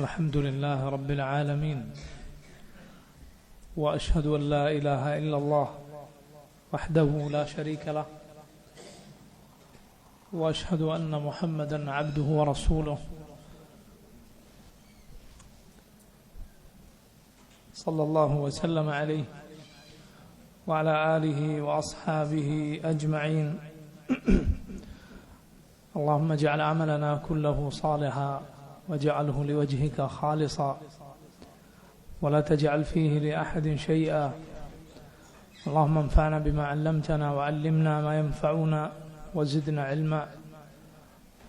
الحمد لله رب العالمين وأشهد أن لا إله إلا الله وحده لا شريك له وأشهد أن محمدا عبده ورسوله صلى الله وسلم عليه وعلى آله وأصحابه أجمعين اللهم اجعل عملنا كله صالحا واجعله لوجهك خالصا ولا تجعل فيه لأحد شيئا اللهم انفعنا بما علمتنا وعلمنا ما ينفعنا وزدنا علما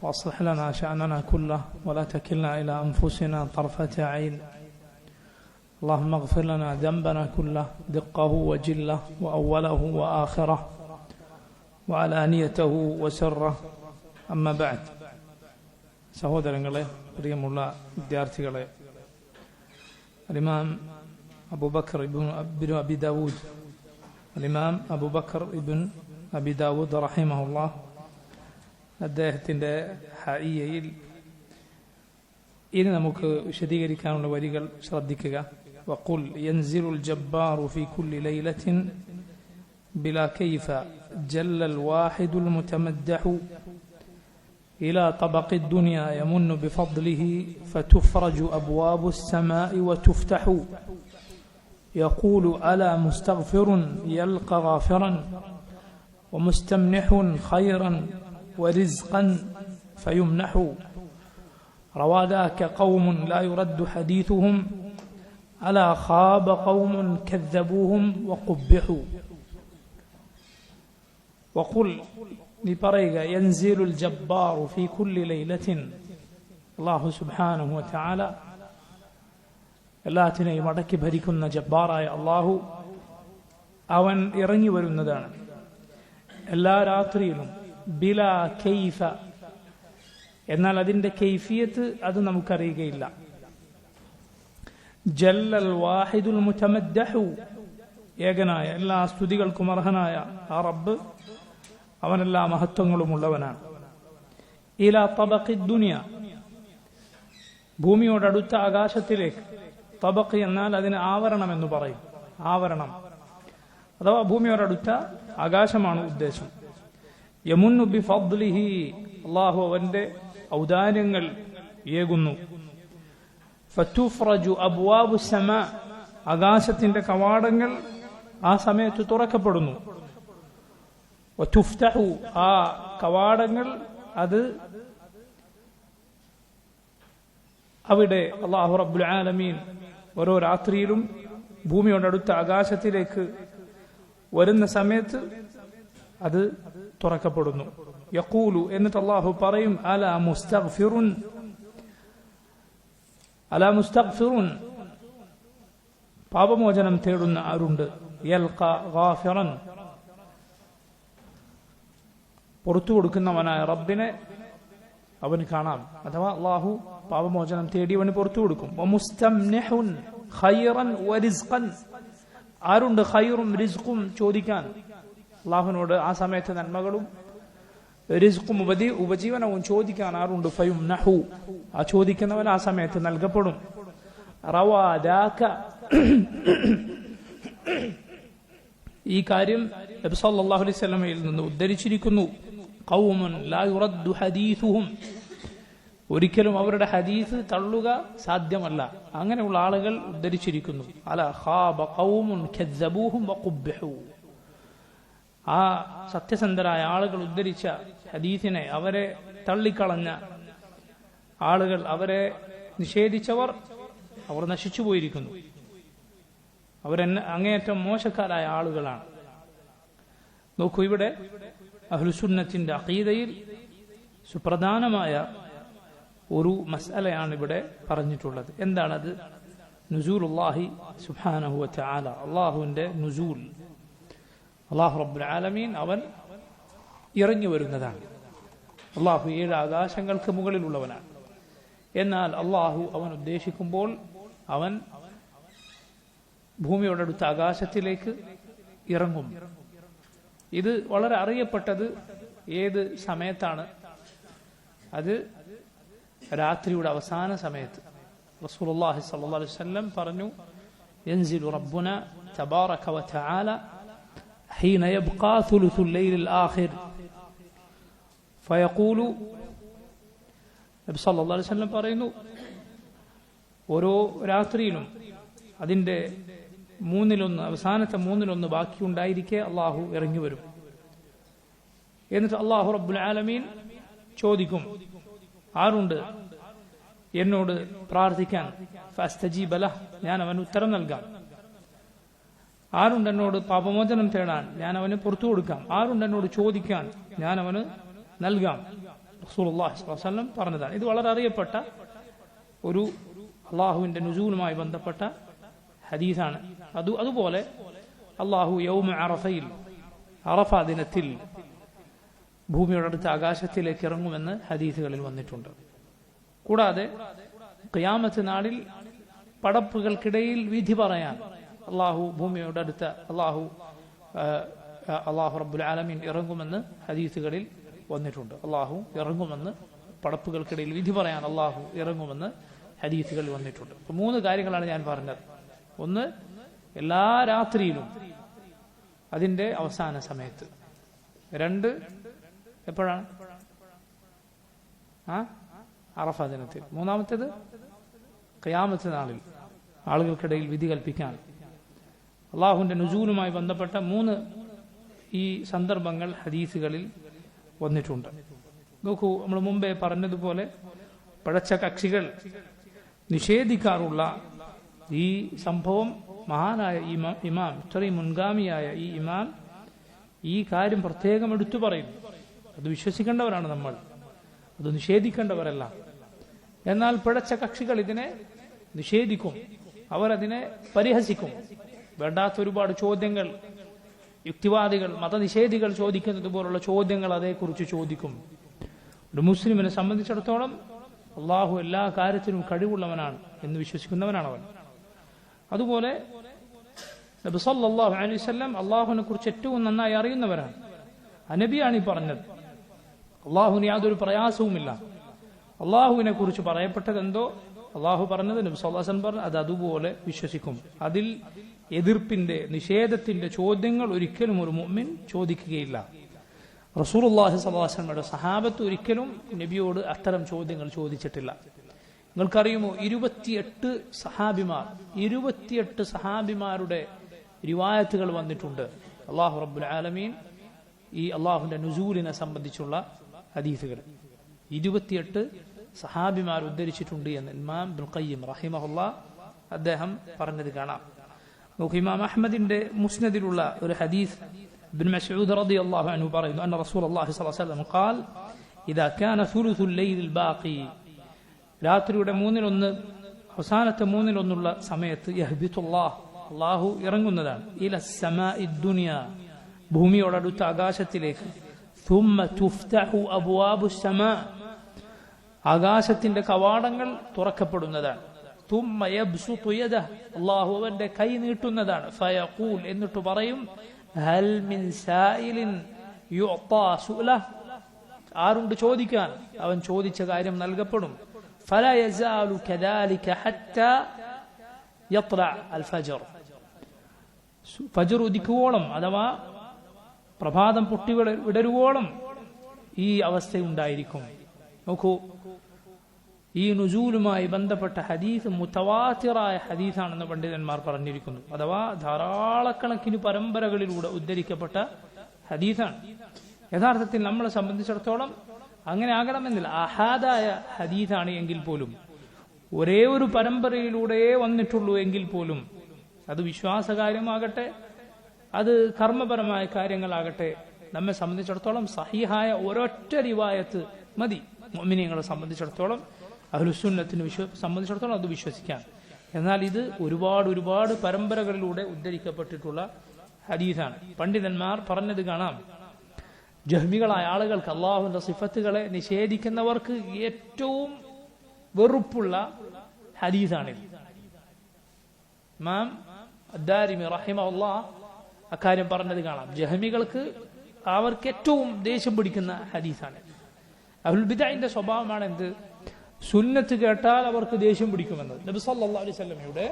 وأصلح لنا شأننا كله ولا تكلنا إلى أنفسنا طرفة عين اللهم اغفر لنا ذنبنا كله دقه وجله وأوله وآخره وعلانيته وسره أما بعد സഹോദരങ്ങളെ, പ്രിയമുള്ള വിദ്യാർത്ഥികളെ, ഇമാം അബൂബക്കർ ഇബ്നു അബി ദാവൂദ് ഇമാം അബൂബക്കർ ഇബ്നു അബി ദാവൂദ് റഹിമഹുല്ലാഹ് അദ്ദേഹത്തിൻ്റെ ഹഇയ്യയിൽ ഇനി നമുക്ക് വിശദീകരിക്കാനുള്ള വരികൾ ശ്രദ്ധിക്കുക. വഖുൽ യൻസിലുൽ ജബ്ബാറു ഫീ കുല്ലി ലൈലത്തിൻ ബിലാ കൈഫ ജല്ലൽ വാഹിദുൽ മുതമദ്ദഹു إلى طبق الدنيا يمن بفضله فتفرج أبواب السماء وتفتح يقول ألا مستغفر يلقى غافرا ومستمنح خيرا ورزقا فيمنح روى ذاك قوم لا يرد حديثهم ألا خاب قوم كذبوهم وقبحوا وقل നീ പറയുക, യൻസിലുൽ ജബ്ബാറു ഫീ കുല്ലി ലൈലത്തിൻ, അല്ലാഹു സുബ്ഹാനഹു വ തആല എല്ലാത്തിനെയും അടക്കി ഭരിക്കുന്ന ജബ്ബാറായ അല്ലാഹു അവൻ ഇറങ്ങി വരുന്നതാണ് എല്ലാ രാത്രിയിലും. ബിലാ കൈഫ, എന്നാൽ അതിന്റെ കൈഫിയത്ത് അത് നമുക്കറിയുകയില്ല. ജല്ലൽ വാഹിദുൽ മുതമദ്ദഹു, ഏകനായ എല്ലാ സ്തുതികൾക്കും അർഹനായ ആ റബ്ബ് അവനെല്ലാ മഹത്വങ്ങളുമുള്ളവനാണ്. ഇലാ തബഖി ദുനിയ, ഭൂമിയോടടുത്ത ആകാശത്തിലേക്ക്. തബഖ് എന്നാൽ അതിന് ആവരണം എന്ന് പറയും. ആവരണം അഥവാ ഭൂമിയോടടുത്ത ആകാശമാണ് ഉദ്ദേശം. യമുന്നു ബിഫദ്ലിഹി, അല്ലാഹു അവന്റെ ഔദാര്യങ്ങൾ ഏകുന്നു. ഫതുഫ്റജു അബ്വാബു സമാ, ആകാശത്തിന്റെ കവാടങ്ങൾ ആ സമയത്ത് തുറക്കപ്പെടുന്നു. വതുഫ്തഹു, ആ കവാടങ്ങൾ അത് അവിടെ അല്ലാഹു റബ്ബുൽ ആലമീൻ ഓരോ രാത്രിയിലും ഭൂമിയോടടുത്ത ആകാശത്തിലേക്ക് വരുന്ന സമയത്ത് അത് തുറക്കപ്പെടുന്നു. യഖൂലു, എന്നിട്ട് അല്ലാഹു പറയും, അലാ മുസ്തഗ്ഫിറുൻ, അലാ മുസ്തഗ്ഫിറുൻ, പാപമോചനം തേടുന്ന ആരുണ്ട്. യൽഖ ഗാഫിറൻ, പുറത്തു കൊടുക്കുന്നവനായ റബ്ബിനെ അവന് കാണാം. അഥവാ അല്ലാഹു പാപമോചനം തേടിയവന് പുറത്തു കൊടുക്കും. വമുസ്തംനിഹുൻ ഖൈറൻ വറിസ്ഖൻ, ആരുണ്ട് ഖൈറും റിസ്ഖും ചോദിക്കാൻ അല്ലാഹുവിനോട് ആ സമയത്ത് നന്മകളും റിസ്ഖും ഉപജീവനവും ചോദിക്കാൻ ആരുണ്ട്. ഫയുംനഹു, ആ ചോദിക്കുന്നവൻ ആ സമയത്ത് നൽകപ്പെടും. റവാ ദാക, ഈ കാര്യം നബി സല്ലല്ലാഹു അലൈഹി വസല്ലമയിൽ നിന്ന് ഉദ്ധരിച്ചിരിക്കുന്നു. ഖൗമുൻ ലാ യുറദ്ദു ഹദീസുഹും, ഒരിക്കലും അവരുടെ ഹദീസ് തള്ളുക സാധ്യമല്ല. അങ്ങനെയുള്ള ആളുകൾ ഉദ്ധരിച്ചിരിക്കുന്നു. അലാ ഖാബ ഖൗമുൻ കദ്ദബൂഹും വഖുബ്ബഹു, ആ സത്യസന്ധരായ ആളുകൾ ഉദ്ധരിച്ച ഹദീസിനെ അവരെ തള്ളിക്കളഞ്ഞ ആളുകൾ, അവരെ നിഷേധിച്ചവർ, അവർ നശിച്ചു പോയിരിക്കുന്നു. അങ്ങേയറ്റം മോശക്കാരായ ആളുകളാണ്. നോക്കൂ, ഇവിടെ അഹ്ലുസുന്നത്തിന്റെ അഖീദയിൽ സുപ്രധാനമായ ഒരു മസ്അലയാണ് ഇവിടെ പറഞ്ഞിട്ടുള്ളത്. എന്താണത്? നുസൂലുല്ലാഹി സുബ്ഹാനഹു വ തആല, അല്ലാഹുവിന്റെ നുസൂൽ. അല്ലാഹു റബ്ബുൽ ആലമീൻ അവൻ ഇറങ്ങി വരുന്നതാണ്. അല്ലാഹു 7 ആകാശങ്ങൾക്ക് മുകളിലുള്ളവനാണ്. എന്നാൽ അല്ലാഹു അവൻ ഉദ്ദേശിക്കുമ്പോൾ അവൻ ഭൂമിയോടടുത്ത ആകാശത്തിലേക്ക് ഇറങ്ങും. ഇത് വളരെ അറിയപ്പെട്ടത് ഏത് സമയത്താണ്? അത് രാത്രിയുടെ അവസാന സമയത്ത്. റസൂലുള്ളാഹി സ്വല്ലല്ലാഹു അലൈഹി വസല്ലം പറഞ്ഞു, യൻസിലു റബ്ബുന തബാറക വതആല ഹീന യബ്ഖാ സുലുസുൽ ലൈലിൽ ആഖിർ ഫയഖൂലു, നബി സല്ലല്ലാഹു അലൈഹി വസല്ലം പറയുന്നു, ഓരോ രാത്രിയിലും അതിൻ്റെ മൂന്നിലൊന്ന്, അവസാനത്തെ മൂന്നിലൊന്ന് ബാക്കിയുണ്ടായിരിക്കെ അള്ളാഹു ഇറങ്ങി വരും. എന്നിട്ട് അള്ളാഹു റബ്ബുൽ ആലമീൻ ചോദിക്കും, ആരുണ്ട് എന്നോട് പ്രാർത്ഥിക്കാൻ? ഫഅസ്തജീബ ലഹ്, ഞാൻ അവന് ഉത്തരം നൽകാം. ആരുണ്ട് എന്നോട് പാപമോചനം തേടാൻ? ഞാൻ അവന് പുറത്തു കൊടുക്കാം. ആരുണ്ട് എന്നോട് ചോദിക്കാൻ? ഞാൻ അവന് നൽകാം. റസൂലുള്ളാഹി സ്വല്ലല്ലാഹു അലൈഹി വസല്ലം പറഞ്ഞതാണ്. ഇത് വളരെ അറിയപ്പെട്ട ഒരു അള്ളാഹുവിന്റെ നുസൂലുമായി ബന്ധപ്പെട്ട ഹദീസാണ്. അതുപോലെ അള്ളാഹു യൗമ അറഫയിൽ, അറഫ ദിനത്തിൽ ഭൂമിയുടെ അടുത്ത ആകാശത്തിലേക്ക് ഇറങ്ങുമെന്ന് ഹദീസുകളിൽ വന്നിട്ടുണ്ട്. കൂടാതെ ഖിയാമത്ത് നാളിൽ പടപ്പുകൾക്കിടയിൽ വിധി പറയാൻ അള്ളാഹു ഭൂമിയുടെ അടുത്ത അള്ളാഹു റബ്ബുൽ ആലമീൻ ഇറങ്ങുമെന്ന് ഹദീസുകളിൽ വന്നിട്ടുണ്ട്. അള്ളാഹു ഇറങ്ങുമെന്ന്, പടപ്പുകൾക്കിടയിൽ വിധി പറയാൻ അള്ളാഹു ഇറങ്ങുമെന്ന് ഹദീസുകളിൽ വന്നിട്ടുണ്ട്. അപ്പൊ 3 കാര്യങ്ങളാണ് ഞാൻ പറഞ്ഞത്. ഒന്ന്, എല്ലാ രാത്രിയിലും അതിന്റെ അവസാന സമയത്ത്. 2, എപ്പോഴാണ്? അറഫ ദിനത്തിൽ. 3-മത്തേത് ഖിയാമത്ത് നാളിൽ ആളുകൾക്കിടയിൽ വിധി കൽപ്പിക്കാൻ. അള്ളാഹുവിന്റെ നുസൂലുമായി ബന്ധപ്പെട്ട 3 ഈ സന്ദർഭങ്ങൾ ഹദീസുകളിൽ വന്നിട്ടുണ്ട്. നോക്കൂ, നമ്മൾ മുമ്പേ പറഞ്ഞതുപോലെ പഴച്ച കക്ഷികൾ നിഷേധിക്കാറുള്ള ഈ സംഭവം മഹാനായ ഇമാം, ഇത്രയും മുൻഗാമിയായ ഈ ഇമാം ഈ കാര്യം പ്രത്യേകം എടുത്തു പറയും. അത് വിശ്വസിക്കേണ്ടവരാണ് നമ്മൾ, അത് നിഷേധിക്കേണ്ടവരല്ല. എന്നാൽ പിഴച്ച കക്ഷികൾ ഇതിനെ നിഷേധിക്കും, അവരതിനെ പരിഹസിക്കും. വേണ്ടാത്ത ഒരുപാട് ചോദ്യങ്ങൾ യുക്തിവാദികൾ, മതനിഷേധികൾ ചോദിക്കുന്നത് പോലുള്ള ചോദ്യങ്ങൾ അതേക്കുറിച്ച് ചോദിക്കും. ഒരു മുസ്ലിമിനെ സംബന്ധിച്ചിടത്തോളം അള്ളാഹു എല്ലാ കാര്യത്തിനും കഴിവുള്ളവനാണ് എന്ന് വിശ്വസിക്കുന്നവനാണ് അവൻ. അതുപോലെ നബി സല്ലല്ലാഹു അലൈഹി വസല്ലം അള്ളാഹുവിനെ കുറിച്ച് ഏറ്റവും നന്നായി അറിയുന്നവരാണ്. നബിയാണ് ഈ പറഞ്ഞത്. അള്ളാഹുവിന് യാതൊരു പ്രയാസവുമില്ല. അള്ളാഹുവിനെ കുറിച്ച് പറയപ്പെട്ടത് എന്തോ അള്ളാഹു പറഞ്ഞത് നബി സല്ലല്ലാഹു അലൈഹി വസല്ലം പറഞ്ഞു, അത് അതുപോലെ വിശ്വസിക്കും. അതിൽ എതിർപ്പിന്റെ, നിഷേധത്തിന്റെ ചോദ്യങ്ങൾ ഒരിക്കലും ഒരു മുഅ്മിൻ ചോദിക്കുകയില്ല. റസൂലുള്ളാഹി സ്വല്ലല്ലാഹു അലൈഹി വസല്ലമയുടെ സഹാബത്ത് ഒരിക്കലും നബിയോട് അത്തരം ചോദ്യങ്ങൾ ചോദിച്ചിട്ടില്ല. നിങ്ങൾക്കറിയുമോ, 28 സഹാബിമാരുടെ റിവായത്തുകൾ വന്നിട്ടുണ്ട്. അള്ളാഹു റബ്ബുൽ ആലമീൻ ഈ അള്ളാഹുവിന്റെ നുസൂലിനെ സംബന്ധിച്ചുള്ള ഹദീസുകൾ 28 സഹാബിമാർ ഉദ്ധരിച്ചിട്ടുണ്ട് എന്ന് ഇമാം ഇബ്നുൽ ഖയ്യിം റഹിമഹുല്ലാഹ് അദ്ദേഹം പറഞ്ഞത് കാണാം. നോക്കൂ, ഇമാം അഹ്മദിന്റെ മുസ്നദിലുള്ള ഒരു ഹദീസ് ഇബ്നു മസ്ഊദ് റളിയല്ലാഹു അൻഹു പറയുന്നു, അന്ന റസൂലുള്ളാഹി സ്വല്ലല്ലാഹു അലൈഹി വസല്ലം ഖാൽ ഇദാ കാന സുലുസുൽ ലൈലിൽ ബാഖി, രാത്രിയുടെ 1/3, അവസാനത്തെ 1/3 സമയത്ത് യഹ്ബിതുല്ലാഹ്, അല്ലാഹു ഇറങ്ങുന്നതാണ്, ഇല സമാഇദ് ദുനിയ, ഭൂമിയോടടുത്ത ആകാശത്തിലേക്ക്. ثم تفتح أبواب السماء, ആകാശത്തിന്റെ കവാടങ്ങൾ തുറക്കപ്പെടുന്നതാണ്. ثم يبسط يده, അല്ലാഹു അവന്റെ കൈ നീട്ടുന്നതാണ്. فيقول, എന്നിട്ട് പറയും, هل من سائل يعطى سؤله, ആരുണ്ട് ചോദിക്കാൻ? അവൻ ചോദിച്ച കാര്യം നൽകപ്പെടും. فلا يزال كذلك حتى يطلع الفجر, ഫജ്ർ ഉദിക്കുവോളം അഥവാ പ്രഭാതം പൊട്ടി വിടരുവോളം ഈ അവസ്ഥയുണ്ടായിരിക്കും. നോക്കൂ, ഈ നുസൂലുമായി ബന്ധപ്പെട്ട ഹദീസ് മുതവാത്തിറായ ഹദീസാണെന്ന് പണ്ഡിതന്മാർ പറഞ്ഞിരിക്കുന്നു. അഥവാ ധാരാളക്കണക്കിന് പരമ്പരകളിലൂടെ ഉദ്ധരിക്കപ്പെട്ട ഹദീസാണ്. യഥാർത്ഥത്തിൽ നമ്മളെ സംബന്ധിച്ചിടത്തോളം അങ്ങനെ ആകണമെന്നില്ല. അഹാദായ ഹദീസാണ് എങ്കിൽ പോലും, ഒരേ ഒരു പരമ്പരയിലൂടെ വന്നിട്ടുള്ളൂ എങ്കിൽ പോലും, അത് വിശ്വാസകാര്യമാകട്ടെ, അത് കർമ്മപരമായ കാര്യങ്ങളാകട്ടെ, നമ്മെ സംബന്ധിച്ചിടത്തോളം സഹീഹായ ഒരൊറ്റ റിവായത്ത് മതി. മുഅ്മിനീങ്ങളെ സംബന്ധിച്ചിടത്തോളം, അഹ്ലുസുന്നത്തിനെ സംബന്ധിച്ചിടത്തോളം അത് വിശ്വസിക്കാൻ. എന്നാൽ ഇത് ഒരുപാട് പരമ്പരകളിലൂടെ ഉദ്ധരിക്കപ്പെട്ടിട്ടുള്ള ഹദീസാണ്. പണ്ഡിതന്മാർ പറഞ്ഞത് കാണാം, ജഹ്മികളായ ആളുകൾക്ക്, അള്ളാഹുവിന്റെ സിഫത്തുകളെ നിഷേധിക്കുന്നവർക്ക് ഏറ്റവും വെറുപ്പുള്ള ഹദീസാണിത്. ഇമാം അദ്ദാരിമി റഹിമഹുല്ലാഹ് അക്കാര്യം പറഞ്ഞത് കാണാം. ജഹ്മികൾക്ക് അവർക്ക് ഏറ്റവും ദേഷ്യം പിടിക്കുന്ന ഹദീസാണ്. അഹ്ലുൽ ബിദ്അന്റെ സ്വഭാവമാണ് എന്ത്? സുന്നത്ത് കേട്ടാൽ അവർക്ക് ദേഷ്യം പിടിക്കുമെന്നത്. നബി സല്ലല്ലാഹു അലൈഹി വസല്ലമയുടെ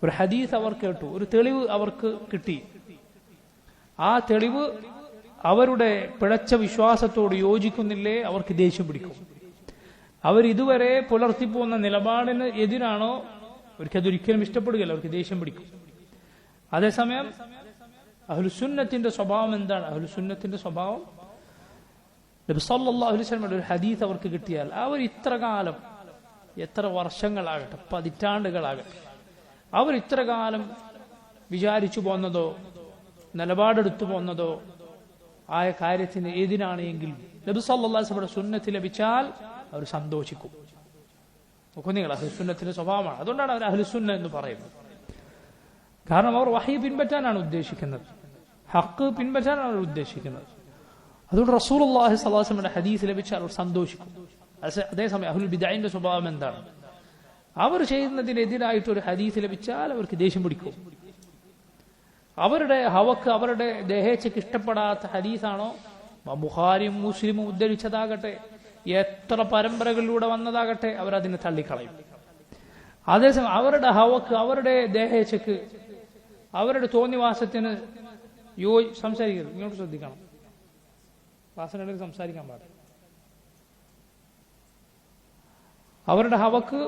ഒരു ഹദീസ് അവർ കേട്ടു, ഒരു തെളിവ് അവർക്ക് കിട്ടി. ആ തെളിവ് അവരുടെ പിഴച്ച വിശ്വാസത്തോട് യോജിക്കുന്നില്ലേ, അവർക്ക് ദേഷ്യം പിടിക്കും. അവർ ഇതുവരെ പുലർത്തിപ്പോകുന്ന നിലപാടിന് എതിരാണോ, അവർക്കതൊരിക്കലും ഇഷ്ടപ്പെടുകയില്ല, അവർക്ക് ദേഷ്യം പിടിക്കും. അതേസമയം അഹ്ലുസുന്നത്തിന്റെ സ്വഭാവം എന്താണ്? അഹ്ലുസുന്നത്തിന്റെ സ്വഭാവം, നബി സല്ലല്ലാഹു അലൈഹി വസല്ലമയുടെ ഒരു ഹദീസ് അവർക്ക് കിട്ടിയാൽ അവർ ഇത്ര കാലം, എത്ര വർഷങ്ങളാകട്ടെ, പതിറ്റാണ്ടുകളാകട്ടെ, അവർ ഇത്ര കാലം വിചാരിച്ചു പോന്നതോ നിലപാടെടുത്തു പോന്നതോ ആയ കാര്യത്തിന് എതിരാണ് എങ്കിൽ നബി സല്ലല്ലാഹു അലൈഹി വസല്ലമയുടെ സുന്നത്ത് ലഭിച്ചാൽ അവർ സന്തോഷിക്കും. നോക്കൂ നിങ്ങൾ, അഹ്ലുസുന്നത്തിന്റെ സ്വഭാവമാണ്. അതുകൊണ്ടാണ് അവർ അഹ്ലുസുന്ന എന്ന് പറയുന്നത്. കാരണം അവർ വഹി പിൻപറ്റാനാണ് ഉദ്ദേശിക്കുന്നത്, ഹക്ക് പിൻപറ്റാനാണ് അവർ ഉദ്ദേശിക്കുന്നത്. അതുകൊണ്ട് റസൂലുള്ളാഹി സ്വല്ലല്ലാഹു അലൈഹി വസല്ലമയുടെ ഹദീസ് ലഭിച്ചാൽ അവർ സന്തോഷിക്കും. അതേസമയം അഹ്ലുൽ ബിദ്അന്റെ സ്വഭാവം എന്താണ്? അവർ ചെയ്യുന്നതിനെതിരായിട്ട് ഒരു ഹദീസ് ലഭിച്ചാൽ അവർക്ക് ദേഷ്യം പിടിക്കും. അവരുടെ ഹവക്ക്, അവരുടെ ദേഹേച്ഛയ്ക്ക് ഇഷ്ടപ്പെടാത്ത ഹദീസാണോ, ബുഖാരിയും മുസ്ലിമും ഉദ്ധരിച്ചതാകട്ടെ, എത്ര പരമ്പരകളിലൂടെ വന്നതാകട്ടെ, അവരതിനെ തള്ളിക്കളയും. അതേസമയം അവരുടെ ഹവക്ക്, അവരുടെ ദേഹേച്ഛയ്ക്ക്, അവരുടെ തോന്നിവാസത്തിന് സംസാരിക്കരുത്. ഇങ്ങോട്ട് ശ്രദ്ധിക്കണം, ക്ലാസ്സിനിടയിൽ സംസാരിക്കാൻ പാടില്ല. അവരുടെ ഹവക്ക്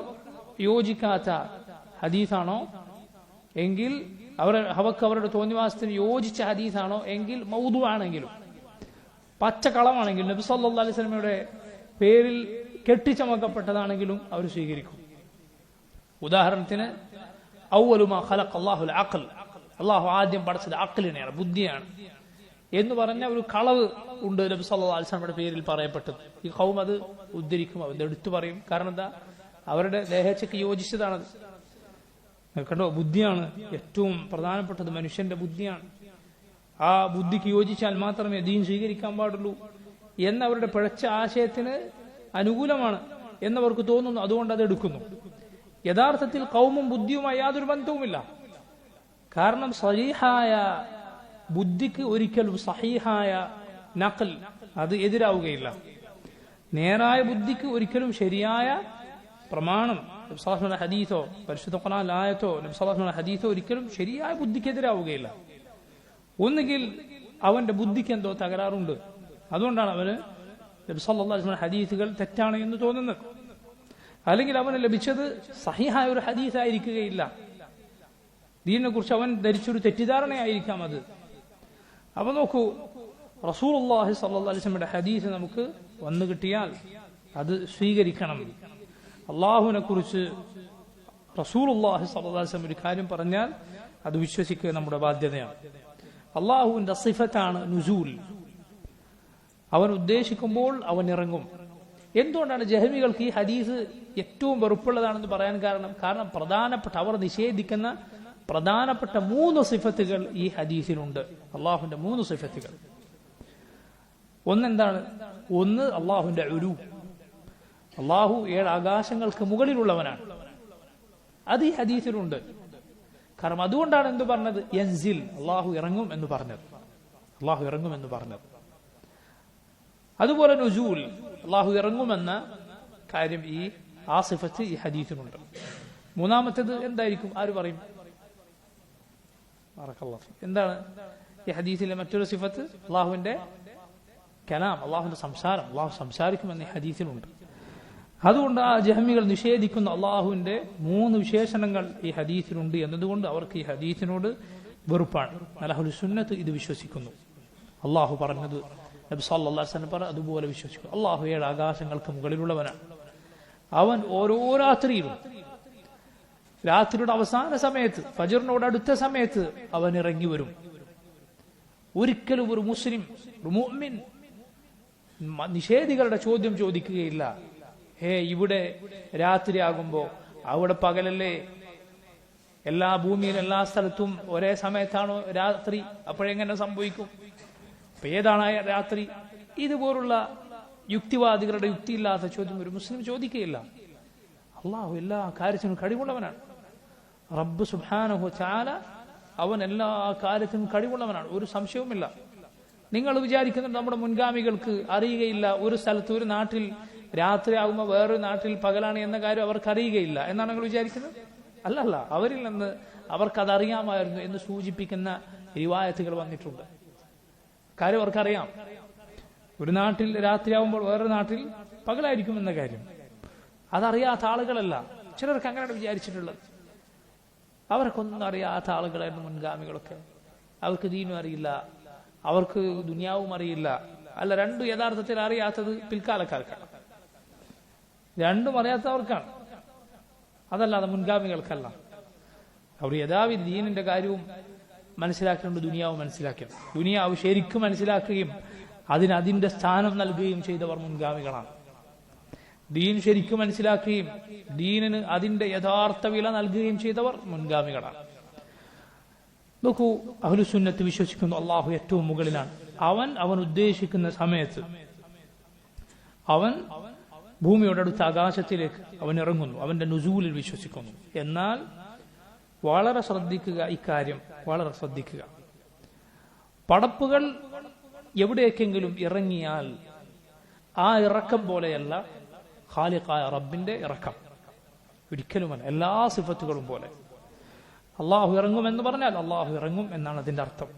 യോജിക്കാത്ത ഹദീസാണോ എങ്കിൽ, അവരുടെ ഹവക്ക്, അവരുടെ തോന്നിവാസത്തിന് യോജിച്ച ഹദീസാണോ എങ്കിൽ, മൗദു ആണെങ്കിലും, പച്ചക്കളമാണെങ്കിൽ, നബി സല്ലല്ലാഹു അലൈഹി വസല്ലമയുടെ പേരിൽ കെട്ടിച്ചമക്കപ്പെട്ടതാണെങ്കിലും അവർ സ്വീകരിക്കും. ഉദാഹരണത്തിന്, അവ്വലു മാ ഖലഖ അല്ലാഹുൽ അഖ്ൽ, അല്ലാഹു ആദ്യം പഠിച്ചത് അഖ്ലിനെയാണ്, ബുദ്ധിയാണ് എന്ന് പറഞ്ഞ ഒരു കളവ് ഉണ്ട് നബി സല്ലല്ലാഹു അലൈഹി വസല്ലമയുടെ പേരിൽ പറയപ്പെട്ടത്. ഈ ഖൗം അത് ഉദ്ധരിക്കും, അത് എടുത്തു പറയും. കാരണം എന്താ? അവരുടെ ദേഹേച്ഛയ്ക്ക് യോജിച്ചതാണത്. കണ്ടോ, ബുദ്ധിയാണ് ഏറ്റവും പ്രധാനപ്പെട്ടത്, മനുഷ്യന്റെ ബുദ്ധിയാണ്. ആ ബുദ്ധിക്ക് യോജിച്ചാൽ മാത്രമേ ദീൻ സ്വീകരിക്കാൻ പാടുള്ളൂ എന്നവരുടെ പിഴച്ച ആശയത്തിന് അനുകൂലമാണ് എന്നവർക്ക് തോന്നുന്നു. അതുകൊണ്ട് അത് എടുക്കുന്നു. യഥാർത്ഥത്തിൽ ഖൗമും ബുദ്ധിയുമായി യാതൊരു ബന്ധവുമില്ല. കാരണം സഹീഹായ ബുദ്ധിക്ക് ഒരിക്കലും സഹീഹായ നഖൽ അത് എതിരാവുകയില്ല. നേരായ ബുദ്ധിക്ക് ഒരിക്കലും ശരിയായ പ്രമാണം, നബി സല്ലല്ലാഹു അലൈഹി വസല്ലം ഹദീസോ പരിശുദ്ധ ഖുർആൻ ആയത്തോ, നബി സല്ലല്ലാഹു അലൈഹി വസല്ലം ഹദീസോ ഒരിക്കലും ശരിയായ ബുദ്ധിക്കെതിരാവുകയില്ല. ഒന്നുകിൽ അവന്റെ ബുദ്ധിക്ക് എന്തോ തകരാറുണ്ട്, അതുകൊണ്ടാണ് അവന് നബി സല്ലല്ലാഹു അലൈഹി വസല്ലം ഹദീസുകൾ തെറ്റാണ് എന്ന് തോന്നുന്നത്. അല്ലെങ്കിൽ അവന് ലഭിച്ചത് സഹീഹായ ഒരു ഹദീസായിരിക്കുകയില്ല, ദീനിനെ കുറിച്ച് അവൻ ധരിച്ചൊരു തെറ്റിദ്ധാരണയായിരിക്കാം അത്. അപ്പൊ നോക്കൂ, റസൂലുള്ളാഹി സ്വല്ലല്ലാഹു അലൈഹി വസല്ലമയുടെ ഹദീസ് നമുക്ക് വന്നു കിട്ടിയാൽ അത് സ്വീകരിക്കണം. അള്ളാഹുവിനെ കുറിച്ച് റസൂലുള്ളാഹി സ്വല്ലല്ലാഹു അലൈഹി വസല്ലം ഒരു കാര്യം പറഞ്ഞാൽ അത് വിശ്വസിക്കുക നമ്മുടെ ബാധ്യതയാണ്. അള്ളാഹുവിന്റെ സിഫത്താണ് നുസൂൽ. അവൻ ഉദ്ദേശിക്കുമ്പോൾ അവൻ ഇറങ്ങും. എന്തുകൊണ്ടാണ് ജഹമികൾക്ക് ഈ ഹദീസ് ഏറ്റവും വെറുപ്പുള്ളതാണെന്ന് പറയാൻ കാരണം പ്രധാനപ്പെട്ട, അവർ നിഷേധിക്കുന്ന പ്രധാനപ്പെട്ട 3 സിഫത്തുകൾ ഈ ഹദീസിലുണ്ട്. അള്ളാഹുവിന്റെ 3 സിഫത്തുകൾ. ഒന്നെന്താണ്? ഒന്ന് അള്ളാഹുവിന്റെ ഉലൂ, അള്ളാഹു 7 ആകാശങ്ങൾക്ക് മുകളിലുള്ളവനാണ്. അത് ഈ ഹദീസിലുണ്ട്. കാരണം അതുകൊണ്ടാണ് എന്ത് പറഞ്ഞത്? യൻസിൽ, അള്ളാഹു ഇറങ്ങും എന്ന് പറഞ്ഞത്. അള്ളാഹു ഇറങ്ങും എന്ന് പറഞ്ഞത്. അതുപോലെ നുസൂൽ, അള്ളാഹു ഇറങ്ങുമെന്ന കാര്യം ആ സിഫത്ത് ഈ ഹദീസിനുണ്ട്. മൂന്നാമത്തേത് എന്തായിരിക്കും? ആര് പറയും? എന്താണ് ഈ ഹദീസിലെ മറ്റൊരു സിഫത്ത്? അള്ളാഹുവിന്റെ കലാം, അള്ളാഹുവിന്റെ സംസാരം. അള്ളാഹു സംസാരിക്കുമെന്ന് ഈ ഹദീസിലുണ്ട്. അതുകൊണ്ട് ആ ജഹമികൾ നിഷേധിക്കുന്ന അള്ളാഹുവിന്റെ 3 വിശേഷണങ്ങൾ ഈ ഹദീസിലുണ്ട് എന്നതുകൊണ്ട് അവർക്ക് ഈ ഹദീസിനോട് വെറുപ്പാണ്. അഹ്ലുസ് സുന്നത്ത് ഇത് വിശ്വസിക്കുന്നു. അള്ളാഹു പറഞ്ഞത് നബി സല്ലല്ലാഹു അലൈഹി വസല്ലം പറഞ്ഞു, അതുപോലെ വിശ്വസിക്കുന്നു. അള്ളാഹു 7 ആകാശങ്ങൾക്ക് മുകളിലുള്ളവനാണ്. അവൻ ഓരോ രാത്രിയിലും, രാത്രിയുടെ അവസാന സമയത്ത്, ഫജ്റിനോട് അടുത്ത സമയത്ത് അവൻ ഇറങ്ങി വരും. ഒരിക്കലും ഒരു മുസ്ലിം, ഒരു മുഅ്മിൻ നിഷേധികളുടെ ചോദ്യം ചോദിക്കുകയില്ല. ഇവിടെ രാത്രിയാകുമ്പോ അവിടെ പകലല്ലേ, എല്ലാ ഭൂമിയിലും എല്ലാ സ്ഥലത്തും ഒരേ സമയത്താണോ രാത്രി? അപ്പോഴെങ്ങനെ സംഭവിക്കും? അപ്പൊ ഏതാണ് രാത്രി? ഇതുപോലുള്ള യുക്തിവാദികളുടെ യുക്തിയില്ലാത്ത ചോദ്യം ഒരു മുസ്ലിം ചോദിക്കുകയില്ല. അള്ളാഹു എല്ലാ കാര്യത്തിനും കഴിവുള്ളവനാണ്. റബ്ബ് സുബ്ഹാനഹു തആല അവൻ എല്ലാ കാര്യത്തിനും കഴിവുള്ളവനാണ്, ഒരു സംശയവുമില്ല. നിങ്ങൾ വിചാരിക്കുന്നുണ്ട് നമ്മുടെ മുൻഗാമികൾക്ക് അറിയുകയില്ല ഒരു സ്ഥലത്ത്, ഒരു നാട്ടിൽ രാത്രിയാകുമ്പോൾ വേറൊരു നാട്ടിൽ പകലാണ് എന്ന കാര്യം അവർക്കറിയുകയില്ല എന്നാണ് നിങ്ങൾ വിചാരിക്കുന്നത്? അല്ലല്ല, അവരിൽ നിന്ന് അവർക്കതറിയാമായിരുന്നു എന്ന് സൂചിപ്പിക്കുന്ന റിവായത്തുകൾ വന്നിട്ടുണ്ട്. കാര്യം അവർക്കറിയാം, ഒരു നാട്ടിൽ രാത്രിയാവുമ്പോൾ വേറൊരു നാട്ടിൽ പകലായിരിക്കും എന്ന കാര്യം. അതറിയാത്ത ആളുകളല്ല ചിലർക്ക് അങ്ങനെയാണ് വിചാരിച്ചിട്ടുള്ളത്. അവർക്കൊന്നും അറിയാത്ത ആളുകളായിരുന്നു മുൻഗാമികളൊക്കെ. അവർക്ക് ദീനും അറിയില്ല, അവർക്ക് ദുനിയാവും അറിയില്ല. അല്ല, രണ്ടും യഥാർത്ഥത്തിൽ അറിയാത്തത് പിൽക്കാലക്കാർക്കാണ്, രണ്ടും അറിയാത്തവർക്കാണ്, അതല്ലാതെ മുൻഗാമികൾക്കല്ല. അവർ യഥാവിധി ദീനിന്റെ കാര്യവും മനസ്സിലാക്കിയുണ്ട്, ദുനിയാവ് മനസ്സിലാക്കിയത്. ദുനിയാവ് ശരിക്കും മനസ്സിലാക്കുകയും അതിന്റെ സ്ഥാനം നൽകുകയും ചെയ്തവർ മുൻഗാമികളാണ്. ദീൻ ശരിക്കും മനസ്സിലാക്കുകയും ദീനിന് അതിന്റെ യഥാർത്ഥ വില നൽകുകയും ചെയ്തവർ മുൻഗാമികളാണ്. നോക്കൂ, അഹ്ലുസുന്നത്ത് വിശ്വസിക്കുന്നു അള്ളാഹു ഏറ്റവും മുകളിലാണ്. അവൻ ഉദ്ദേശിക്കുന്ന സമയത്ത് അവൻ ഭൂമിയുടെ അടുത്ത ആകാശത്തിലേക്ക് അവൻ ഇറങ്ങുന്നു, അവന്റെ നുസൂലിൽ വിശ്വസിക്കുന്നു. എന്നാൽ വളരെ ശ്രദ്ധിക്കുക, ഇക്കാര്യം വളരെ ശ്രദ്ധിക്കുക. പടപ്പുകൾ എവിടേക്കെങ്കിലും ഇറങ്ങിയാൽ ആ ഇറക്കം പോലെയല്ല ഖാലിഖായ റബ്ബിന്റെ ഇറക്കം, ഒരിക്കലുമല്ല. എല്ലാ സിഫത്തുകളും പോലെ അള്ളാഹു ഇറങ്ങുമെന്ന് പറഞ്ഞാൽ അള്ളാഹു ഇറങ്ങും എന്നാണ് അതിന്റെ അർത്ഥം.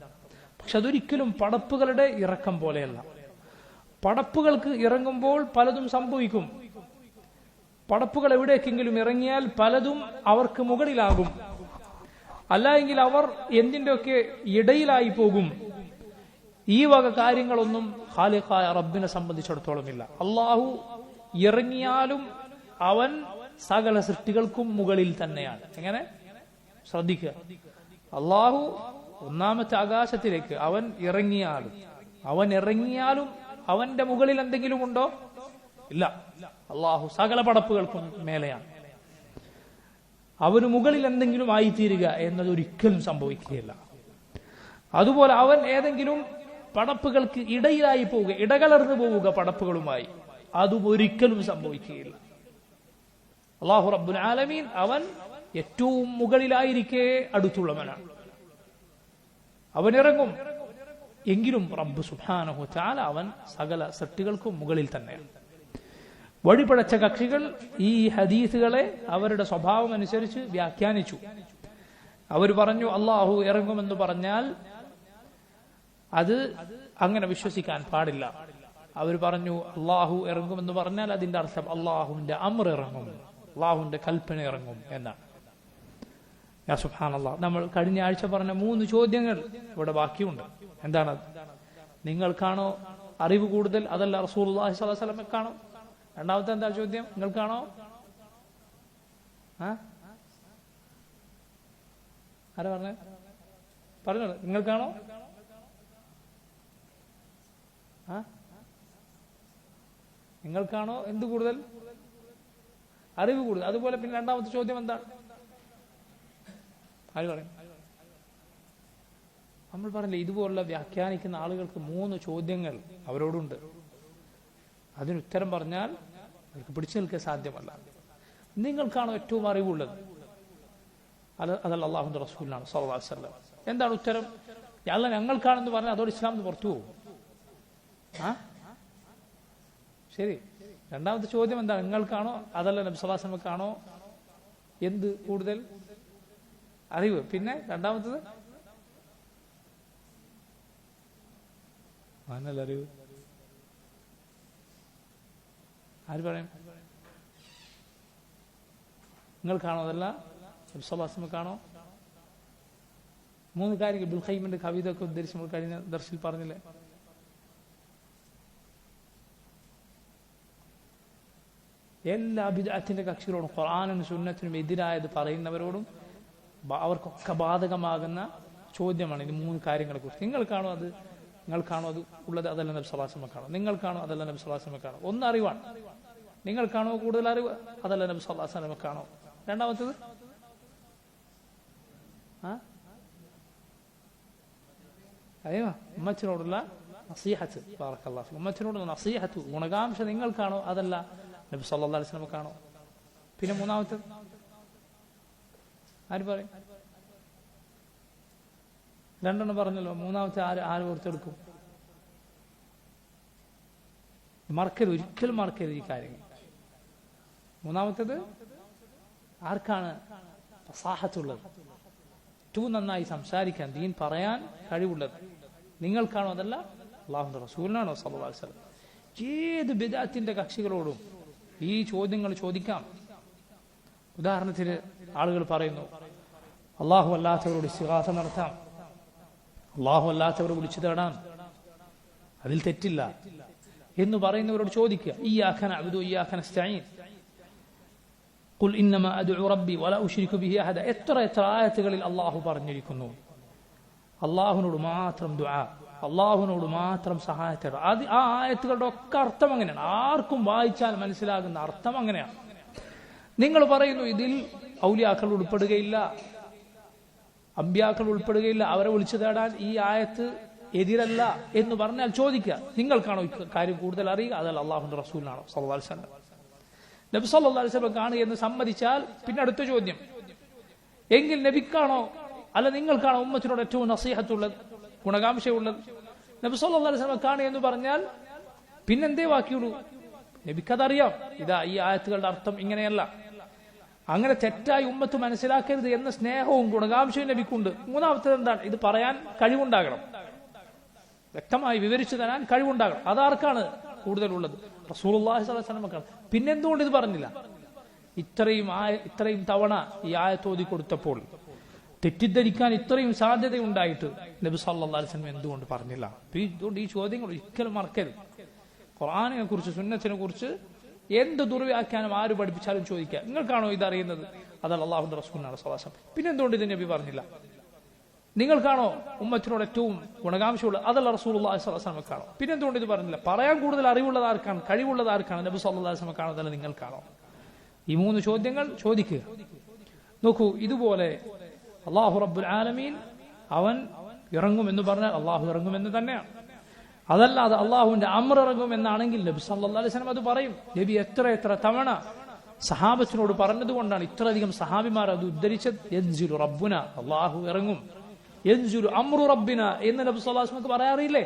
പക്ഷെ അതൊരിക്കലും പടപ്പുകളുടെ ഇറക്കം പോലെയല്ല. പടപ്പുകൾക്ക് ഇറങ്ങുമ്പോൾ പലതും സംഭവിക്കും. പടപ്പുകൾ എവിടേക്കെങ്കിലും ഇറങ്ങിയാൽ പലതും അവർക്ക് മുകളിലാകും, അല്ല എങ്കിൽ അവർ എന്തിൻ്റെയൊക്കെ ഇടയിലായി പോകും. ഈ വക കാര്യങ്ങളൊന്നും ഖാലിഖായ റബ്ബിനെ സംബന്ധിച്ചിടത്തോളം ഇല്ല. അള്ളാഹു ഇറങ്ങിയാലും അവൻ സകല സൃഷ്ടികൾക്കും മുകളിൽ തന്നെയാണ്. എങ്ങനെ? ശ്രദ്ധിക്കുക, അള്ളാഹു ഒന്നാമത്തെ ആകാശത്തിലേക്ക് അവൻ ഇറങ്ങിയാലും അവന്റെ മുകളിൽ എന്തെങ്കിലും ഉണ്ടോ? ഇല്ല. അള്ളാഹു സകല പടപ്പുകൾക്കും മേലെയാണ്. അവന് മുകളിൽ എന്തെങ്കിലും ആയിത്തീരുക എന്നത് ഒരിക്കലും സംഭവിക്കുകയില്ല. അതുപോലെ അവൻ ഏതെങ്കിലും പടപ്പുകൾക്ക് ഇടയിലായി പോവുക, ഇടകലർന്നു പോവുക പടപ്പുകളുമായി, അതും ഒരിക്കലും സംഭവിക്കുകയില്ല. അല്ലാഹു റബ്ബുൽ ആലമീൻ അവൻ ഏറ്റവും മുകളിലായിരിക്കെ അടുത്തുള്ളവനാണ്. അവൻ ഇറങ്ങും, എങ്കിലും റബ്ബ് സുബ്ഹാനഹു വ തആല അവൻ സകല സൃഷ്ടികൾക്കും മുകളിൽ തന്നെയാണ്. വഴിപഴച്ച കക്ഷികൾ ഈ ഹദീസുകളെ അവരുടെ സ്വഭാവം അനുസരിച്ച് വ്യാഖ്യാനിച്ചു. അവർ പറഞ്ഞു അള്ളാഹു ഇറങ്ങുമെന്ന് പറഞ്ഞാൽ അത് അങ്ങനെ വിശ്വസിക്കാൻ പാടില്ല. അവർ പറഞ്ഞു അള്ളാഹു ഇറങ്ങുമെന്ന് പറഞ്ഞാൽ അതിന്റെ അർത്ഥം അള്ളാഹുവിന്റെ അമ്ർ ഇറങ്ങും, അള്ളാഹുവിന്റെ കൽപ്പന ഇറങ്ങും എന്നാണ്. യാ സുബ്ഹാനല്ലാഹ്, നമ്മൾ കഴിഞ്ഞ ആഴ്ച പറഞ്ഞ 3 ചോദ്യങ്ങൾ ഇവിടെ ബാക്കിയുണ്ട്. എന്താണത്? നിങ്ങൾക്കാണോ അറിവ് കൂടുതൽ, അതല്ല റസൂലുള്ളാഹി സ്വല്ലല്ലാഹു അലൈഹി വസല്ലമക്കാണോ? രണ്ടാമത്തെ എന്താ ചോദ്യം? നിങ്ങൾക്കാണോ? ആരാ പറഞ്ഞേ? പറഞ്ഞോളൂ, നിങ്ങൾക്കാണോ? നിങ്ങൾക്കാണോ എന്ത് കൂടുതൽ? അറിവ് കൂടുതൽ. അതുപോലെ പിന്നെ രണ്ടാമത്തെ ചോദ്യം എന്താണ്? ആര് പറയും? നമ്മൾ പറഞ്ഞില്ലേ, ഇതുപോലുള്ള വ്യാഖ്യാനിക്കുന്ന ആളുകൾക്ക് 3 ചോദ്യങ്ങൾ അവരോടുണ്ട്. അതിനുത്തരം പറഞ്ഞാൽ അവർക്ക് പിടിച്ചു നിൽക്കാൻ സാധ്യമല്ല. നിങ്ങൾക്കാണോ ഏറ്റവും അറിവുള്ളത്? അതല്ല അള്ളാഹുവിന്റെ റസൂലിനാണ് സ്വല്ലല്ലാഹു അലൈഹി വസല്ലം. എന്താണ് ഉത്തരം? അല്ല ഞങ്ങൾക്കാണെന്ന് പറഞ്ഞാൽ അതോടെ ഇസ്ലാം പുറത്തു പോകും. ശരി, രണ്ടാമത്തെ ചോദ്യം എന്താണ്? നിങ്ങൾക്കാണോ അതല്ല നബി സ്വല്ലല്ലാഹു അലൈഹി വസല്ലമക്കാണോ എന്ത് കൂടുതൽ അറിവ്? പിന്നെ രണ്ടാമത്തത് അറിവ് ആര് പറയും? നിങ്ങൾക്കാണോ അതല്ല നബി സ്വല്ലല്ലാഹു അലൈഹി വസല്ലമക്കാണോ? 3 കാര്യങ്ങൾ ഇബ്നുൽ ഖയ്യിമിന്റെ കവിത ഒക്കെ ഉദ്ധരിച്ച് നമ്മൾ കഴിഞ്ഞ ദർസിൽ പറഞ്ഞില്ലേ? എല്ലാ ബിദ്അത്തിന്റെ കക്ഷികളോടും ഖുർആനിനും സുന്നത്തിനും എതിരായത് പറയുന്നവരോടും അവർക്കൊക്കെ ബാധകമാകുന്ന ചോദ്യമാണ് ഇത് 3 കാര്യങ്ങളെ കുറിച്ച്. നിങ്ങൾക്കാണോ അത് ഉള്ളത്, അതല്ല നബി സ്വല്ലല്ലാഹു അലൈഹി വസല്ലമക്കാണോ? നിങ്ങൾക്കാണോ അതല്ല നബി സ്വല്ലല്ലാഹു അലൈഹി വസല്ലമക്കാണോ? ഒന്ന് അറിവാണ്. നിങ്ങൾക്കാണോ കൂടുതൽ അറിവ്, അതല്ല നബി സ്വല്ലല്ലാഹു അലൈഹി വസല്ലമക്കാണോ? രണ്ടാമത്തത് ഉമ്മത്തിനോടുള്ള നസീഹത്ത്. ബാറക്കല്ലാഹു ഫീക്. ഉമ്മത്തിനോടുള്ള നസീഹത്ത്, ഗുണകാംക്ഷ നിങ്ങൾക്കാണോ അതല്ല നബി സല്ലല്ലാഹു അലൈഹി വസല്ലമക്കാണോ? പിന്നെ മൂന്നാമത്തത് ആര് പറയും? രണ്ടെണ്ണം പറഞ്ഞല്ലോ, മൂന്നാമത്തെ ആര് ഓർത്തെടുക്കും? മറക്കരുത്, ഒരിക്കലും മറക്കരുത് ഈ കാര്യങ്ങൾ. മൂന്നാമത്തേത്, ആർക്കാണ് ഫസാഹത്തുള്ളത്, ഏറ്റവും നന്നായി സംസാരിക്കാൻ, ദീൻ പറയാൻ കഴിവുള്ളത്? നിങ്ങൾക്കാണോ? അതല്ല അല്ലാഹുവിന്റെ റസൂലിനാണോ സല്ലല്ലാഹു അലൈഹി വസല്ലം? ഏത് ബിദ്അത്തിന്റെ കക്ഷികളോടും ഈ ചോദ്യങ്ങൾ ചോദിക്കാം. ഉദാഹരണത്തിന് ആളുകൾ പറയുന്നു, അല്ലാഹു അല്ലാത്തവരോട് ഇസ്തിഗാസ നടത്താം, അല്ലാഹു അല്ലാത്തവരെ വിളിച്ചു തേടാം, അതിൽ തെറ്റില്ല എന്ന് പറയുന്നവരോട് ചോദിക്കുക, ഇയ്യാക നഅ്ബുദു വഇയ്യാക നസ്തഈൻ, ഖുൽ ഇന്നമാ അദ്ഉ റബ്ബി വലാ ഉശ്രികു ബിഹി അഹദ. എത്ര ആയത്തുകളിൽ അല്ലാഹു പറഞ്ഞിരിക്കുന്നു അല്ലാഹുവിനോട് മാത്രം ദുആ, അല്ലാഹുവിനോട് മാത്രം സഹായത്തോടെ. അത് ആ ആയത്തുകളുടെ ഒക്കെ അർത്ഥം അങ്ങനെയാണ്, ആർക്കും വായിച്ചാൽ മനസ്സിലാകുന്ന അർത്ഥം അങ്ങനെയാണ്. നിങ്ങൾ പറയുന്നു ഇതിൽ ഔലിയാക്കൾ ഉൾപ്പെടുകയില്ല, അമ്പിയാക്കൾ ഉൾപ്പെടുകയില്ല, അവരെ വിളിച്ചു തേടാൻ ഈ ആയത്ത് എതിരല്ല എന്ന് പറഞ്ഞാൽ ചോദിക്കുക, നിങ്ങൾക്കാണോ കാര്യം കൂടുതൽ അറിയുക, അതല്ല അല്ലാഹുവിന്റെ റസൂലിനാണോ സല്ലല്ലാഹു അലൈഹി വസല്ലം? നബി സല്ലല്ലാഹു അലൈഹി വസല്ലം കാണുക എന്ന് സമ്മതിച്ചാൽ പിന്നെ അടുത്ത ചോദ്യം, എങ്കിൽ നബിക്കാണോ അല്ല നിങ്ങൾക്കാണോ ഉമ്മത്തിനോട് ഏറ്റവും നസീഹത്തുള്ളത്, ഗുണകാംക്ഷയുള്ളത്? നബി സല്ലല്ലാഹു അലൈഹി വസല്ലം കാണുക എന്ന് പറഞ്ഞാൽ പിന്നെന്തേ ബാക്കിയുള്ളൂ? നബിക്കതറിയാം, ഇതാ ഈ ആയത്തുകളുടെ അർത്ഥം ഇങ്ങനെയല്ല, അങ്ങനെ തെറ്റായി ഉമ്മത്ത് മനസ്സിലാക്കരുത് എന്ന സ്നേഹവും ഗുണകാംക്ഷയും നബിക്കുണ്ട്. മൂന്നാമത്തേത് എന്താണ്? ഇത് പറയാൻ കഴിവുണ്ടാകണം, വ്യക്തമായി വിവരിച്ചു തരാൻ കഴിവുണ്ടാകണം. അതാർക്കാണ് കൂടുതലുള്ളത്? റസൂലുള്ളാഹി സ്വല്ലല്ലാഹു അലൈഹി വസല്ലമക്കാണ്. പിന്നെന്തുകൊണ്ട് ഇത് പറഞ്ഞില്ല? ഇത്രയും തവണ ഈ ആയത്ത് ഓതി കൊടുത്തപ്പോൾ തെറ്റിദ്ധരിക്കാൻ ഇത്രയും സാധ്യതയുണ്ടായിട്ട് നബി സല്ലല്ലാഹു അലൈഹി വസല്ലം എന്തുകൊണ്ട് പറഞ്ഞില്ല? ഇതുകൊണ്ട് ഈ ചോദ്യങ്ങൾ ഒരിക്കലും മറക്കരുത്. ഖുർആനിനെ കുറിച്ച്, സുന്നത്തിനെ കുറിച്ച് എന്ത് ദുർവ്യാഖ്യാനം ആര് പഠിപ്പിച്ചാലും ചോദിക്കുക, നിങ്ങൾക്കാണോ ഇതറിയുന്നത്? അതല്ല അല്ലാഹുവിന്റെ റസൂലിനാണ് സല്ലല്ലാഹു അലൈഹി വസല്ലം. പിന്നെ എന്തുകൊണ്ട് ഇത് നബി പറഞ്ഞില്ല? നിങ്ങൾക്കാണോ ഉമ്മത്തിനോട് ഏറ്റവും ഗുണകാംക്ഷയുള്ളത്? അതല്ല റസൂലുള്ളാഹി സ്വല്ലല്ലാഹു അലൈഹി വസല്ലമക്കാണോ? പിന്നെ എന്തുകൊണ്ട് ഇത് പറഞ്ഞില്ല? പറയാൻ കൂടുതൽ അറിവുള്ളത് ആർക്കാണ്, കഴിവുള്ളത് ആർക്കാണ്? നബി സല്ലല്ലാഹു അലൈഹി വസല്ലമക്കാണോ അതല്ല നിങ്ങൾക്കാണോ? ഈ മൂന്ന് ചോദ്യങ്ങൾ ചോദിക്കുക. നോക്കൂ, ഇതുപോലെ അല്ലാഹു റബ്ബുൽ ആലമീൻ അവൻ ഇറങ്ങുമെന്ന് പറഞ്ഞാൽ അല്ലാഹു ഇറങ്ങുമെന്ന് തന്നെയാണ്. അതല്ലാതെ അള്ളാഹുവിന്റെ അമ്ർ ഇറങ്ങും എന്നാണെങ്കിൽ നബി സല്ലല്ലാഹു അലൈഹി വസല്ലം അത് പറയും. നബി എത്ര തവണ സഹാബത്തിനോട് പറഞ്ഞതുകൊണ്ടാണ് ഇത്രയധികം സഹാബിമാർ അത് ഉദ്ധരിച്ചത്. യൻസിലു റബ്ബുന, അള്ളാഹു ഇറങ്ങും, യൻസിലു അമ്രു റബ്ബിന എന്ന് നബി സല്ലല്ലാഹു അലൈഹി വസല്ലം പറയാറില്ലേ?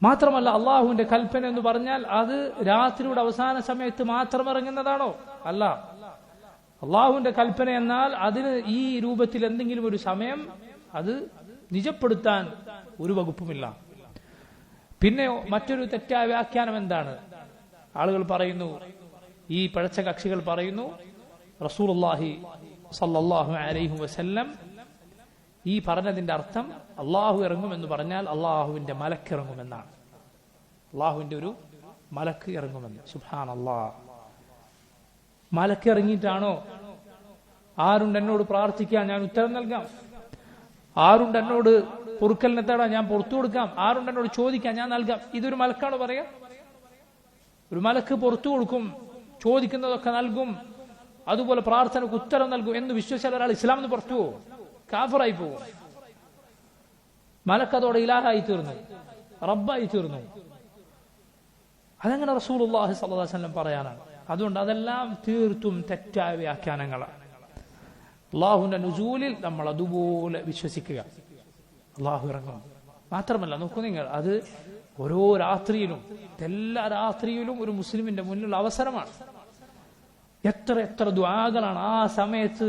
മാത്രമല്ല അള്ളാഹുവിന്റെ കൽപ്പന എന്ന് പറഞ്ഞാൽ അത് രാത്രിയുടെ അവസാന സമയത്ത് മാത്രം ഇറങ്ങുന്നതാണോ? അല്ല. അള്ളാഹുവിന്റെ കൽപ്പന എന്നാൽ അതിന് ഈ രൂപത്തിൽ എന്തെങ്കിലും ഒരു സമയം അത് നിജപ്പെടുത്താൻ ഒരു വകുപ്പുമില്ല. പിന്നെ മറ്റൊരു തെറ്റായ വ്യാഖ്യാനം എന്താണ്? ആളുകൾ പറയുന്നു, ഈ പഴച്ച കക്ഷികൾ പറയുന്നു, റസൂലുള്ളാഹി സ്വല്ലല്ലാഹു അലൈഹി വസല്ലം ഈ പറഞ്ഞതിന്റെ അർത്ഥം അള്ളാഹു ഇറങ്ങുമെന്ന് പറഞ്ഞാൽ അള്ളാഹുവിന്റെ മലക്ക് ഇറങ്ങുമെന്നാണ്. അള്ളാഹുവിന്റെ ഒരു മലക്ക് ഇറങ്ങുമെന്ന്. സുബ്ഹാനല്ലാഹ്. മലക്ക് ഇറങ്ങിയിട്ടാണോ? ആരുണ്ട് എന്നോട് പ്രാർത്ഥിക്കാൻ, ഞാൻ ഉത്തരം നൽകാം. ആരുണ്ട് എന്നോട് പൊറുക്കലിനെ തേടാൻ, ഞാൻ പുറത്തു കൊടുക്കാം. ആരുണ്ട് എന്നോട് ചോദിക്കാൻ, ഞാൻ നൽകാം. ഇതൊരു മലക്കാണോ പറയാ? ഒരു മലക്ക് പുറത്തു കൊടുക്കും, ചോദിക്കുന്നതൊക്കെ നൽകും, അതുപോലെ പ്രാർത്ഥനക്ക് ഉത്തരം നൽകും എന്ന് വിശ്വസിച്ചാൽ ഒരാൾ ഇസ്ലാം എന്ന് പുറത്തു പോകും, കാഫറായി പോകും. മലക്കതോടെ ഇലാഹായി തീർന്നു, റബ്ബായി തീർന്നു. അതങ്ങനെ റസൂലുള്ളാഹി സ്വല്ലല്ലാഹു അലൈഹി വസല്ലം പറയാനാണ്. അതുകൊണ്ട് അതെല്ലാം തീർത്തും തെറ്റായ വ്യാഖ്യാനങ്ങളാണ്. അള്ളാഹുവിന്റെ നുസൂലിൽ നമ്മൾ അതുപോലെ വിശ്വസിക്കുക. അള്ളാഹു ഇറങ്ങും. മാത്രമല്ല, നോക്കൂ നിങ്ങൾ, അത് ഓരോ രാത്രിയിലും, എല്ലാ രാത്രിയിലും ഒരു മുസ്ലിമിന്റെ മുന്നിലുള്ള അവസരമാണ്. എത്ര ദുആകളാണ് ആ സമയത്ത്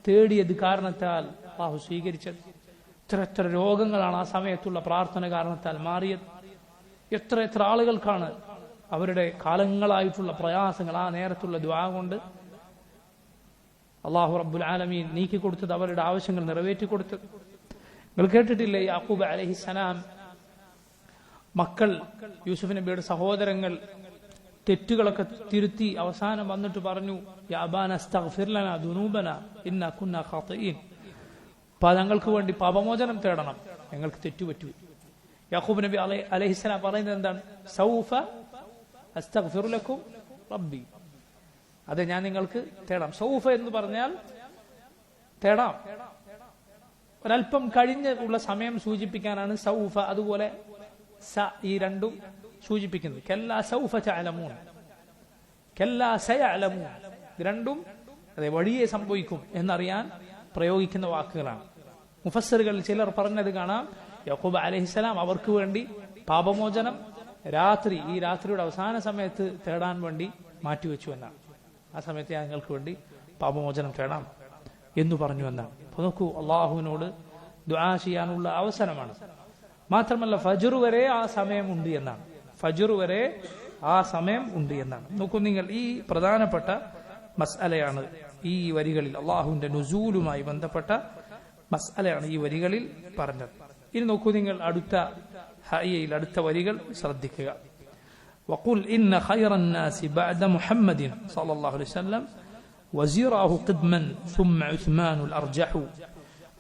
തേടിയത് കാരണത്താൽ അള്ളാഹു സ്വീകരിച്ചത്. എത്ര രോഗങ്ങളാണ് ആ സമയത്തുള്ള പ്രാർത്ഥന കാരണത്താൽ മാറിയത്. എത്ര ആളുകൾക്കാണ് അവരുടെ കാലങ്ങളായിട്ടുള്ള പ്രയാസങ്ങൾ ആ നേരത്തുള്ള ദുആ കൊണ്ട് അല്ലാഹു റബ്ബുൽ ആലമീൻ നീക്കി കൊടുത്തത്, അവരുടെ ആവശ്യങ്ങൾ നിറവേറ്റി കൊടുത്തത്. നിങ്ങൾ കേട്ടിട്ടില്ലേ, യാക്കൂബ് അലൈഹിസ്സലാം മക്കൾ, യൂസുഫ് നബിയുടെ സഹോദരങ്ങൾ തെറ്റുകളൊക്കെ തിരുത്തി അവസാനം വന്നിട്ട് പറഞ്ഞു, യാ അബാനാ അസ്തഗ്ഫിർ ലനാ ദുനൂബനാ ഇന്നാ കുന്നാ ഖാതിഈൻ. ഞങ്ങൾക്ക് വേണ്ടി പാപമോചനം തേടണം, ഞങ്ങൾക്ക് തെറ്റുപറ്റു. യാക്കൂബ് നബി അലൈഹിസ്സലാം പറയുന്നത് എന്താണ്? സൗഫ അസ്തഗ്ഫിറു ലക്കും റബ്ബി. അതെ, ഞാൻ നിങ്ങൾക്ക് തേടാം. സൗഫ എന്ന് പറഞ്ഞാൽ തേടാം, ഒരൽപ്പം കഴിഞ്ഞ് ഉള്ള സമയം സൂചിപ്പിക്കാനാണ് സൗഫ. അതുപോലെ സ, ഈ രണ്ടും സൂചിപ്പിക്കുന്നത്. കല്ലാ സൗഫ തഅലമൂൻ, കല്ലാ സയഅലമൂൻ. ഇത് രണ്ടും അതെ വഴിയെ സംഭവിക്കും എന്നറിയാൻ പ്രയോഗിക്കുന്ന വാക്കുകളാണ്. മുഫസ്സിറുകളിൽ ചിലർ പറഞ്ഞത് കാണാം, യാക്കൂബ് അലൈഹിസ്സലാം അവർക്ക് വേണ്ടി പാപമോചനം ഈ രാത്രിയുടെ അവസാന സമയത്ത് തേടാൻ വേണ്ടി മാറ്റിവെച്ചു എന്നാണ്. ആ സമയത്ത് ഞങ്ങൾക്ക് വേണ്ടി പാപമോചനം തേടാം എന്ന് പറഞ്ഞു എന്നാണ്. അപ്പൊ നോക്കൂ, അള്ളാഹുവിനോട് ദുആ ചെയ്യാനുള്ള അവസരമാണ്. മാത്രമല്ല ഫജ്ർ വരെ ആ സമയം ഉണ്ട് എന്നാണ്. ഫജ്ർ വരെ ആ സമയം ഉണ്ട് എന്നാണ്. നോക്കൂ നിങ്ങൾ, ഈ പ്രധാനപ്പെട്ട മസ്അലയാണ് ഈ വരികളിൽ, അള്ളാഹുവിന്റെ നുസൂലുമായി ബന്ധപ്പെട്ട മസ്അലയാണ് ഈ വരികളിൽ പറഞ്ഞത്. ഇനി നോക്കൂ നിങ്ങൾ, അടുത്ത വരികൾ ശ്രദ്ധിക്കുക. وقل إن خير الناس بعد محمد صلى الله عليه وسلم وزيراه قدما ثم عثمان الأرجح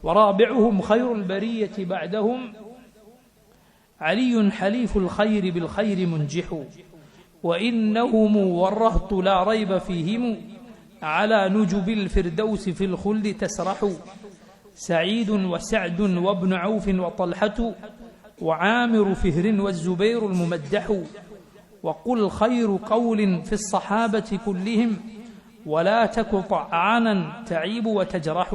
ورابعهم خير البرية بعدهم علي حليف الخير بالخير منجح وإنهم والرهط لا ريب فيهم على نجب الفردوس في الخلد تسرح سعيد وسعد وابن عوف وطلحة وعامر فهر والزبير الممدح وقل خير قول في الصحابة كلهم ولا تك طعانا تعيب وتجرح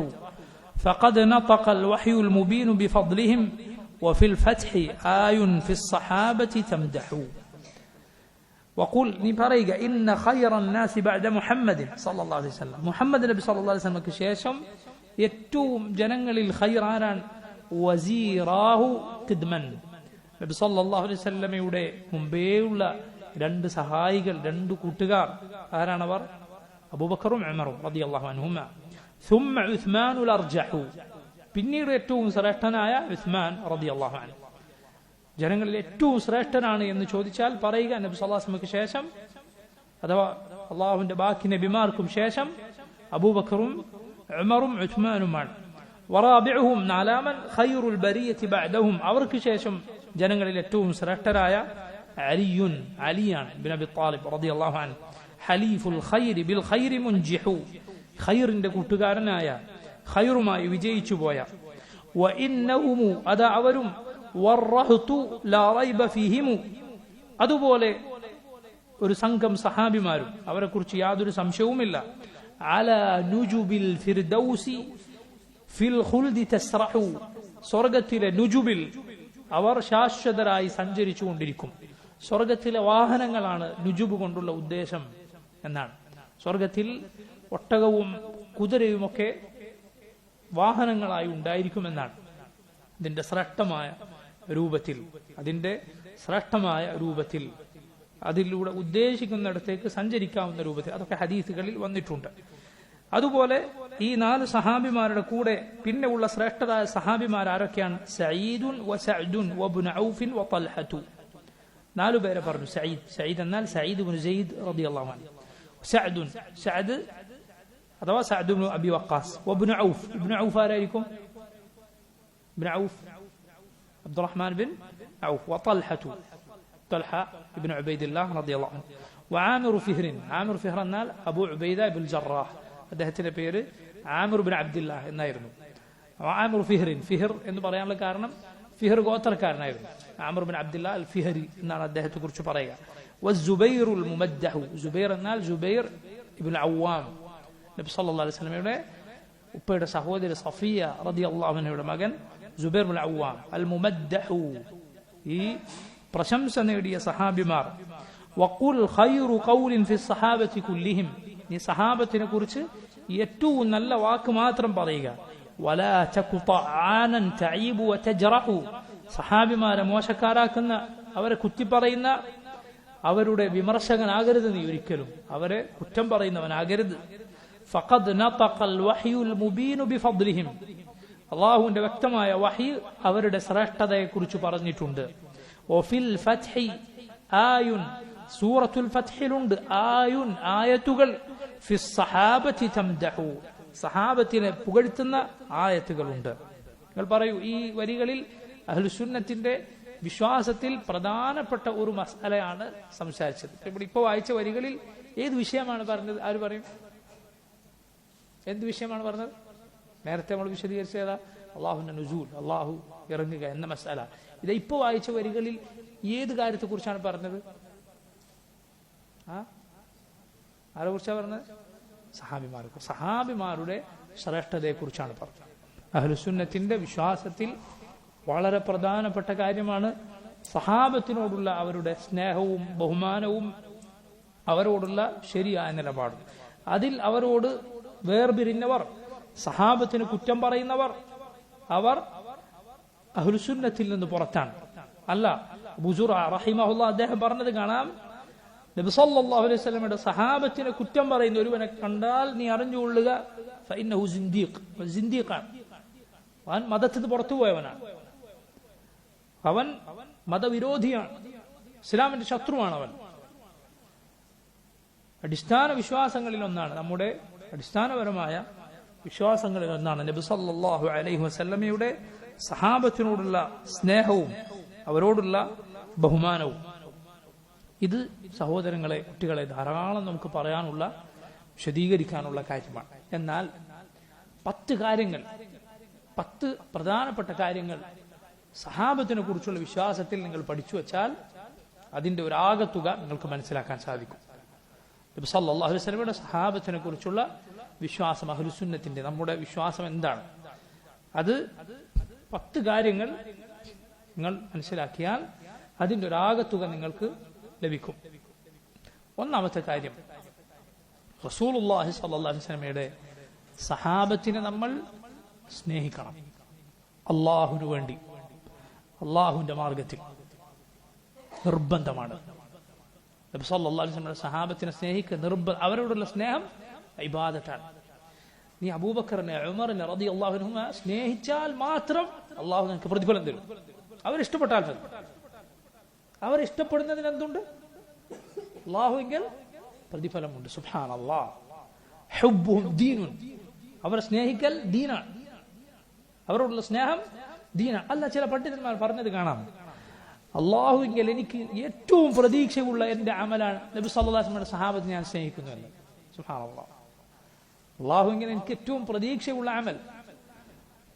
فقد نطق الوحي المبين بفضلهم وفي الفتح آي في الصحابة تمدح وقل نبريق إن خير الناس بعد محمد صلى الله عليه وسلم محمد النبي صلى الله عليه وسلم كشيشم يتوم جننغل الخيران وزيراه قدما നബി സല്ലല്ലാഹു അലൈഹി വസല്ലമയുടെ മുമ്പേയുള്ള രണ്ട് സഹായികൾ, രണ്ട് കൂട്ടുകാർ ആരാണവർ? അബൂബക്കറും ഉമറും റളിയല്ലാഹു അൻഹുമ. ثم عثمان الأرجح, പിന്നീട് ഏറ്റവും ശ്രേഷ്ഠനായ ഉസ്മാൻ റളിയല്ലാഹു അൻഹു. ജനങ്ങളിൽ ഏറ്റവും ശ്രേഷ്ഠനാണ് എന്ന് ചോദിച്ചാൽ പറയുക നബി സല്ലല്ലാഹു അലൈഹി വസല്ലമയ്ക്ക് ശേഷം, അഥവാ അള്ളാഹുവിന്റെ ബാക്കി നബിമാർക്കും ശേഷം അബൂബക്കറും ഉമറും ഉസ്മാനുമാണ്. വറാബിഉഹും, നാലാമൻ ഖൈറുൽ ബരിയത്തി ബഅദഹും, അവർക്ക് ശേഷം ജനങ്ങളിൽ ഏറ്റവും ശ്രേഷ്ഠരായ അലിയാണ് ഇബ്നു അബി ത്വാലിബ് റളിയല്ലാഹു അൻഹു. ഹലീഫുൽ ഖൈരി ബിൽ ഖൈരി മുൻജിഹു, ഖൈറിന്റെ കൂട്ടുകാരനായ, ഖൈറുമായി വിജയിച്ചു പോയ. വഇന്നഹും, അതാ അവരും, വറഹ്തു ലാ റൈബ ഫീഹിം, അതുപോലെ ഒരു സംഘം സഹാബിമാരും, അവരെ കുറിച്ച് യാതൊരു സംശയവുമില്ല. അലാ നുജുബിൽ ഫിർദൗസി ഫിൽ ഖുൽദി തസ്റഹു, സ്വർഗ്ഗത്തിലെ നുജുബിൽ അവർ ശാശ്വതരായി സഞ്ചരിച്ചു കൊണ്ടിരിക്കും. സ്വർഗത്തിലെ വാഹനങ്ങളാണ് നുജുബ് കൊണ്ടുള്ള ഉദ്ദേശം എന്നാണ്. സ്വർഗത്തിൽ ഒട്ടകവും കുതിരയുമൊക്കെ വാഹനങ്ങളായി ഉണ്ടായിരിക്കുമെന്നാണ്. അതിന്റെ ശ്രേഷ്ഠമായ രൂപത്തിൽ അതിലൂടെ ഉദ്ദേശിക്കുന്നിടത്തേക്ക് സഞ്ചരിക്കാവുന്ന രൂപത്തിൽ, അതൊക്കെ ഹദീസുകളിൽ വന്നിട്ടുണ്ട്. അതുപോലെ ഈ 4 സഹാബിമാരുടെ കൂടെ പിന്നെ ഉള്ള ശ്രേഷ്ഠരായ സഹാബിമാർ ആരൊക്കെയാണ്? സഈദുൻ വസഅദുൻ വബ്നു ഔഫിൻ വതൽഹതു. 4 പേരെ പറഞ്ഞു. സഈദ് എന്നാൽ സഈദ് ഇബ്നു സെയ്ദ് റളിയല്ലാഹു അൻഹു. സഅദ് അഥവാ സഅദ് ഇബ്നു അബി വഖാസ്. വബ്നു ഔഫ്, ഇബ്നു ഔഫ് ആരായിരിക്കും? ഇബ്നു ഔഫ് അബ്ദുറഹ്മാൻ ബിൻ ഔഫ്. വതൽഹതു, തൽഹ ഇബ്നു ഉബൈദില്ലാഹ് റളിയല്ലാഹു അൻഹു. വആമിർ ഫിഹ്ർ, ആമിർ ഫിഹ്ർ എന്നാൽ അബൂ ഉബൈദ ഇബ്നുൽ ജറാഹ്, അദ്ദേഹത്തിന്റെ പേര് ആമിർ ബിൻ അബ്ദുല്ലാഹ് എന്നായിരുന്നു. ആമിർ ഫിഹർ എന്ന് പറയാനുള്ള കാരണം ഫിഹർ ഗോത്രക്കാരനായിരുന്നു. ആമിർ ബിൻ അബ്ദുല്ലാഹ് അൽ ഫിഹരി എന്നാണ് അദ്ദേഹത്തെ കുറിച്ച് പറയുക. വസ്സുബൈറുൽ മുമദ്ദഹു, സുബൈർ എന്നാൽ സുബൈർ ഇബ്നുൽ അവ്വാം, നബി സല്ലല്ലാഹു അലൈഹി വസല്ലമയുടെ ഉപ്പയുടെ സഹോദരി സഫിയ റളിയല്ലാഹു അൻഹയുടെ മകൻ സുബൈർ ഇബ്നുൽ അവ്വാം. അൽ മുമദ്ദഹു, ഈ പ്രശംസ നേടിയ സഹാബിമാർ. വഖുൽ ഖൈറു ഖൗലിൻ ഫി സ്വഹാബത്തി കുല്ലിഹിം, നീ സഹാബത്തിനെ കുറിച്ച് ഏറ്റവും നല്ല വാക്ക് മാത്രം പറയുക. വലാ തകു തആനൻ തഈബു വതജ്റഹു, സഹാബിമാരെ മോശക്കാരാക്കുന്ന, അവരെ കുത്തിപ്പറയുന്ന, അവരുടെ വിമർശകനാകരുത് നീ ഒരിക്കലും, അവരെ കുറ്റം പറയുന്നവനാകരുത്. ഫഖദ് നതഖൽ വഹ്യുൽ മുബീനു ബിഫദ്ലിഹിം, അല്ലാഹുവിന്റെ വ്യക്തമായ വഹി അവരുടെ ശ്രേഷ്ഠതയെ കുറിച്ച് പറഞ്ഞിട്ടുണ്ട്. വഫിൽ ഫത്ഹി ആയുൻ, സൂറത്തുൽ ഫത്ഹിലുണ്ട് ആയുൻ, ആയത്തുകൾ. ഫിസ് സഹാബത്തി തംദഹു, സഹാബത്തിനെ പുകഴ്ത്തുന്ന ആയത്തുകളുണ്ട്. നിങ്ങൾ പറയൂ, ഈ വരികളിൽ അഹ്ലുസുന്നത്തിന്റെ വിശ്വാസത്തിൽ പ്രധാനപ്പെട്ട ഒരു മസ്അലയാണ് സംസാരിച്ചത്. ഇപ്പോൾ വായിച്ച വരികളിൽ ഏത് വിഷയമാണ് പറഞ്ഞത്? ആര് പറയും? എന്ത് വിഷയമാണ് പറഞ്ഞത്? നേരത്തെ നമ്മൾ വിശദീകരിച്ചതാ അള്ളാഹുവിന്റെ നുസൂൽ, അള്ളാഹു ഇറങ്ങുക എന്ന മസ്അല. ഇത് ഇപ്പോൾ വായിച്ച വരികളിൽ ഏത് കാര്യത്തെ കുറിച്ചാണ് പറഞ്ഞത്? ആരെ കുറിച്ചാണ് പറഞ്ഞത്? സഹാബിമാരുടെ ശ്രേഷ്ഠതയെ കുറിച്ചാണ് പറഞ്ഞത്. അഹ്ലുസുന്നത്തിന്റെ വിശ്വാസത്തിൽ വളരെ പ്രധാനപ്പെട്ട കാര്യമാണ് സഹാബത്തിനോടുള്ള അവരുടെ സ്നേഹവും ബഹുമാനവും അവരോടുള്ള ശരിയായ നിലപാടും. അതിൽ അവരോട് വേർപിരിഞ്ഞവർ, സഹാബത്തിന് കുറ്റം പറയുന്നവർ, അവർ അഹ്ലുസുന്നത്തിൽ നിന്ന് പുറത്താണ്. അല്ല, അബൂ സുറഅ റഹിമഹുല്ലാഹ് അദ്ദേഹം പറഞ്ഞത് കാണാം, നബി സല്ലല്ലാഹു അലൈഹി വസല്ലമയുടെ സഹാബത്തിനെ കുറ്റം പറയുന്ന ഒരുവനെ കണ്ടാൽ നീ അറിഞ്ഞുകൊള്ളുക, ഫഇന്നഹു സിന്ദീഖ്, സിന്ദീഖാണ്, അവൻ മതത്തിൽ നിന്ന് പുറത്തുപോയവനാണ്, അവൻ മതവിരോധിയാണ്, ഇസ്ലാമിന്റെ ശത്രുവാണ് അവൻ. അടിസ്ഥാന വിശ്വാസങ്ങളിൽ ഒന്നാണ്, നമ്മുടെ അടിസ്ഥാനപരമായ വിശ്വാസങ്ങളിൽ ഒന്നാണ് നബി സല്ലല്ലാഹു അലൈഹി വസല്ലമയുടെ സഹാബത്തിനോടുള്ള സ്നേഹവും അവരോടുള്ള ബഹുമാനവും. ഇത് സഹോദരങ്ങളെ, കുട്ടികളെ, ധാരാളം നമുക്ക് പറയാനുള്ള, വിശദീകരിക്കാനുള്ള കാര്യമാണ്. എന്നാൽ 10 കാര്യങ്ങൾ, 10 പ്രധാനപ്പെട്ട കാര്യങ്ങൾ സഹാബത്തിനെ കുറിച്ചുള്ള വിശ്വാസത്തിൽ നിങ്ങൾ പഠിച്ചു വച്ചാൽ അതിന്റെ ഒരു ആകത്തുക നിങ്ങൾക്ക് മനസ്സിലാക്കാൻ സാധിക്കും. നബി സല്ലല്ലാഹു അലൈഹി വസല്ലമയുടെ സഹാബത്തിനെ കുറിച്ചുള്ള വിശ്വാസം, അഹ്ലുസുന്നത്തിന്റെ നമ്മുടെ വിശ്വാസം എന്താണ്, അത് 10 കാര്യങ്ങൾ നിങ്ങൾ മനസ്സിലാക്കിയാൽ അതിന്റെ ഒരു ആകത്തുക നിങ്ങൾക്ക് ലഭിക്കും. ഒന്നാമത്തെ കാര്യം, റസൂലുള്ളാഹി സ്വല്ലല്ലാഹു അലൈഹി വസല്ലമയുടെ സഹാബത്തിനെ നമ്മൾ സ്നേഹിക്കണം. അല്ലാഹുവിനു വേണ്ടി, അല്ലാഹുവിന്റെ മാർഗത്തിൽ നിർബന്ധമാണ്. നബി സല്ലല്ലാഹു അലൈഹി വസല്ലമയുടെ സഹാബത്തിനെ സ്നേഹിക്കുക അവരോടുള്ള സ്നേഹം ഇബാദത്താണ്. നീ അബൂബക്കറിനെ, ഉമറിനെ റളിയല്ലാഹു അൻഹുമ സ്നേഹിച്ചാൽ മാത്രം അല്ലാഹു നിനക്ക് പ്രതിഫലം തരും. അവരിഷ്ടപ്പെട്ടാൽ മതി. അവരിഷ്ടപ്പെടുന്നതിന് എന്തുണ്ട്? അല്ലാഹുവിൽ പ്രതിഫലമുണ്ട്. സുബ്ഹാനല്ലാഹ്. ഹുബ്ബുഹും ദീനുൻ, അവരെ സ്നേഹിക്കൽ ദീനാണ്, അവരോടുള്ള സ്നേഹം ദീനാണ്. അല്ല, ചില പണ്ഡിതന്മാർ പറഞ്ഞത് കാണാം, അല്ലാഹുവിൽ എനിക്ക് ഏറ്റവും പ്രതീക്ഷയുള്ള എന്റെ അമലാണ് നബി സല്ലല്ലാഹു അലൈഹി വസല്ലമയുടെ സഹാബത്തെ ഞാൻ സ്നേഹിക്കുന്നു എന്ന്. സുബ്ഹാനല്ലാഹ്. അല്ലാഹുവിൽ എനിക്ക് ഏറ്റവും പ്രതീക്ഷയുള്ള അമൽ.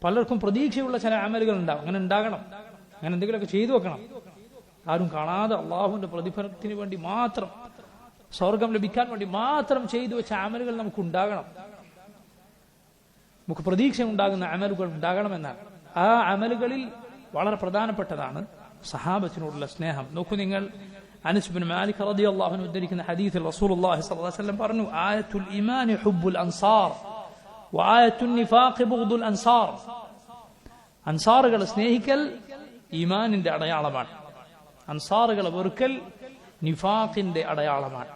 പലർക്കും പ്രതീക്ഷയുള്ള ചില അമലുകൾ ഉണ്ടാവും. അങ്ങനെ ഉണ്ടാകണം, അങ്ങനെ എന്തെങ്കിലുമൊക്കെ ചെയ്തു വെക്കണം. ആരും കാണാതെ അള്ളാഹുവിന്റെ പ്രതിഫലത്തിന് വേണ്ടി മാത്രം, സ്വർഗം ലഭിക്കാൻ വേണ്ടി മാത്രം ചെയ്തു വെച്ച അമലുകൾ നമുക്ക് ഉണ്ടാകണം. നമുക്ക് പ്രതീക്ഷ ഉണ്ടാകുന്ന അമലുകൾ ഉണ്ടാകണമെന്നാണ്. ആ അമലുകളിൽ വളരെ പ്രധാനപ്പെട്ടതാണ് സഹാബത്തിനോടുള്ള സ്നേഹം. നോക്കൂ നിങ്ങൾ, അനസ് ഇബ്നു മാലിക് റളിയല്ലാഹു അൻഹു ഉദ്ധരിക്കുന്ന ഹദീസിൽ റസൂലുള്ളാഹി സ്വല്ലല്ലാഹു അലൈഹി വസല്ലം പറഞ്ഞു, ആയത്തുൽ ഈമാനി ഹുബ്ബുൽ അൻസാർ വആയത്തുൻ നിഫാഖി ബുഗ്ദുൽ അൻസാർ. അൻസാറുകളെ സ്നേഹിക്കൽ ഈമാനിന്റെ അടയാളമാണ്, അൻസാറുകളെ വെറുക്കൽ നിഫാഖിന്റെ അടയാളമാണ്.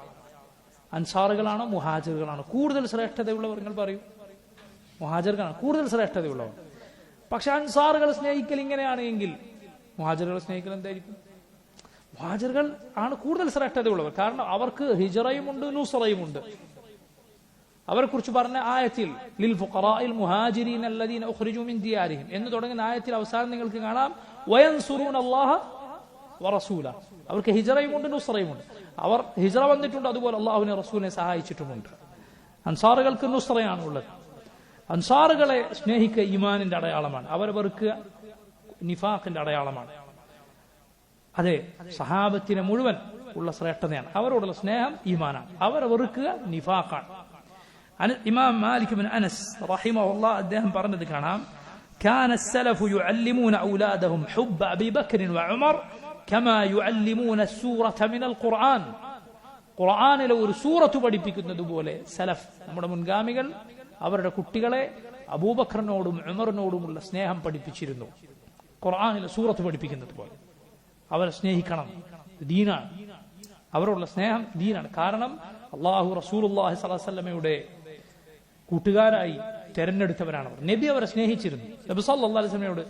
അൻസാറുകളാണോ മുഹാജിറുകളാണോ കൂടുതൽ ശ്രേഷ്ഠതയുള്ളവർ? നിങ്ങൾ പറയൂ. മുഹാജിറുകളാണ് കൂടുതൽ ശ്രേഷ്ഠതയുള്ളവർ. പക്ഷെ അൻസാറുകളെ സ്നേഹിക്കൽ ഇങ്ങനെയാണ് എങ്കിൽ മുഹാജിറുകളെ സ്നേഹിക്കൽ എന്തായിരിക്കും? മുഹാജിറുകൾ ആണ് കൂടുതൽ ശ്രേഷ്ഠതയുള്ളവർ. കാരണം അവർക്ക് ഹിജറയുമുണ്ട്, നുസ്റയുമുണ്ട്. അവരെ കുറിച്ച് പറഞ്ഞ ആയത്തിൽ ലിൽ ഫുഖറാഇൽ മുഹാജിരീന അല്ലദീന ഉഖ്രിജൂ മിൻ ദിയാരിഹിം എന്ന് തുടങ്ങുന്ന ആയത്തിൽ അവസാനം നിങ്ങൾക്ക് കാണാം വയൻസുറൂന അല്ലാഹ വറസൂല. അവർക്ക് ഹിജറയുമുണ്ട്, നുസ്റയുമുണ്ട്. അവർ ഹിജറ വന്നിട്ടുണ്ട്, അതുപോലെ അള്ളാഹുവിനെ റസൂലിനെ സഹായിച്ചിട്ടുമുണ്ട്. അൻസാറുകൾക്ക് നുസ്റയാണ് ഉള്ളത്. അൻസാറുകളെ സ്നേഹിക്കുക ഈമാനിന്റെ അടയാളമാണ്, അവരെ വെറുക്കുക നിഫാഖിന്റെ അടയാളമാണ്. അതെ, സഹാബത്തിനെ മുഴുവൻ ഉള്ള ശ്രേഷ്ഠതയാണ്. അവരോടുള്ള സ്നേഹം ഈമാനാണ്, അവരെ വെറുക്കുക നിഫാഖാണ്. ഇമാം മാലിക് ഇബ്നു അനസ് റഹിമഹുല്ലാഹ് അദ്ദേഹം പറഞ്ഞത് കാണാം, كان السلف يعلمون أولادهم حب أبي بكر وعمر كما يعلمون السورة من القرآن. ഖുർആനിലെ ഒരു സൂറത്ത് പഠിപ്പിക്കുന്നത് പോലെ സലഫ്, നമ്മുടെ മുൻഗാമികൾ, അവരുടെ കുട്ടികളെ അബൂബക്കറിനോടും ഉമറിനോടുമുള്ള സ്നേഹം പഠിപ്പിച്ചിരുന്നു. ഖുർആനിലെ സൂറത്ത് പഠിപ്പിക്കുന്നത് പോലെ അവരെ സ്നേഹിക്കണം, ദീനാണ്. അവരോടുള്ള സ്നേഹം ദീനാണ്. കാരണം അല്ലാഹു റസൂലുള്ളാഹി സ്വല്ലല്ലാഹു അലൈഹി വസല്ലമയുടെ കൂട്ടുകാരായി തെരഞ്ഞെടുത്തവരാണ് അവർ. നബി അവരെ സ്നേഹിച്ചിരുന്നു. നബി സല്ലല്ലാഹു അലൈഹി വസല്ലമയോട്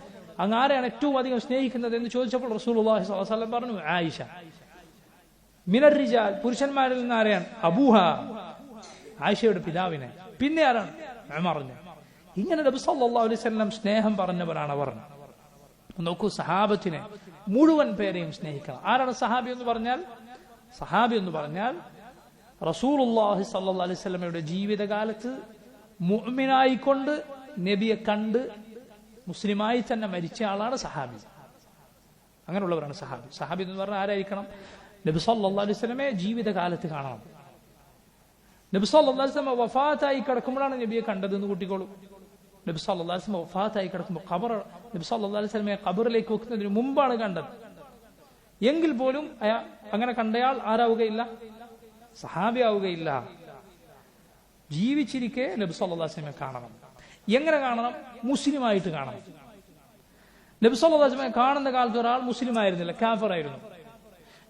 അങ്ങ് ആരെയാണ് ഏറ്റവും അധികം സ്നേഹിക്കുന്നത് എന്ന് ചോദിച്ചപ്പോൾ റസൂലുള്ളാഹി സ്വല്ലല്ലാഹു അലൈഹി വസല്ലം പറഞ്ഞു, ആയിഷ. മിനർ റിജാൽ, പുരുഷന്മാരിൽ നിന്ന് ആരെയാണ്? അബൂഹ, ആയിഷയുടെ പിതാവിനെ. പിന്നെ ആരാണ്? ഉമറിനെ. ഇങ്ങനെ നബി സല്ലല്ലാഹു അലൈഹി വസല്ലം സ്നേഹം പറഞ്ഞവരാണ് അവർ. നോക്കൂ, സഹാബത്തിനെ മുഴുവൻ പേരെയും സ്നേഹിക്കണം. ആരാണ് സഹാബി എന്ന് പറഞ്ഞാൽ? സഹാബി എന്ന് പറഞ്ഞാൽ റസൂലുള്ളാഹി സ്വല്ലല്ലാഹു അലൈഹി വസല്ലമയുടെ ജീവിതകാലത്ത് മുഅ്മിനായിക്കൊണ്ട് നബിയെ കണ്ട് മുസ്ലിമായി തന്നെ മരിച്ച ആളാണ് സഹാബി. അങ്ങനെയുള്ളവരാണ് സഹാബി. സഹാബി എന്ന് പറഞ്ഞാൽ ആരായിരിക്കണം? നബി സല്ലല്ലാഹു അലൈഹി വസല്ലമയെ ജീവിതകാലത്ത് കാണണം. നബി സല്ലല്ലാഹു അലൈഹി വസല്ലം വഫാത്തായി കിടക്കുമ്പോഴാണ് നബിയെ കണ്ടതെന്ന് കൂട്ടിക്കോളൂ. നബി സല്ലല്ലാഹു അലൈഹി വസല്ലം വഫാത്തായി കിടക്കുമ്പോൾ നബി സല്ലല്ലാഹു അലൈഹി വസല്ലമയെ ഖബറിലേക്ക് വെക്കുന്നതിന് മുമ്പാണ് കണ്ടത്. എങ്കിൽ പോലും അങ്ങനെ കണ്ടയാൾ ആരാവുകയില്ല? സഹാബി ആവുകയില്ല. ജീവിച്ചിരിക്കെ നബി സല്ലല്ലാഹു അലൈഹി വസല്ലമയെ കാണണം. എങ്ങനെ കാണണം? മുസ്ലിമായിട്ട് കാണണം. നബി സല്ലല്ലാഹു അലൈഹി വസല്ലമയെ കാണുന്ന കാലത്ത് ഒരാൾ മുസ്ലിം ആയിരുന്നില്ല, കാഫിറായിരുന്നു.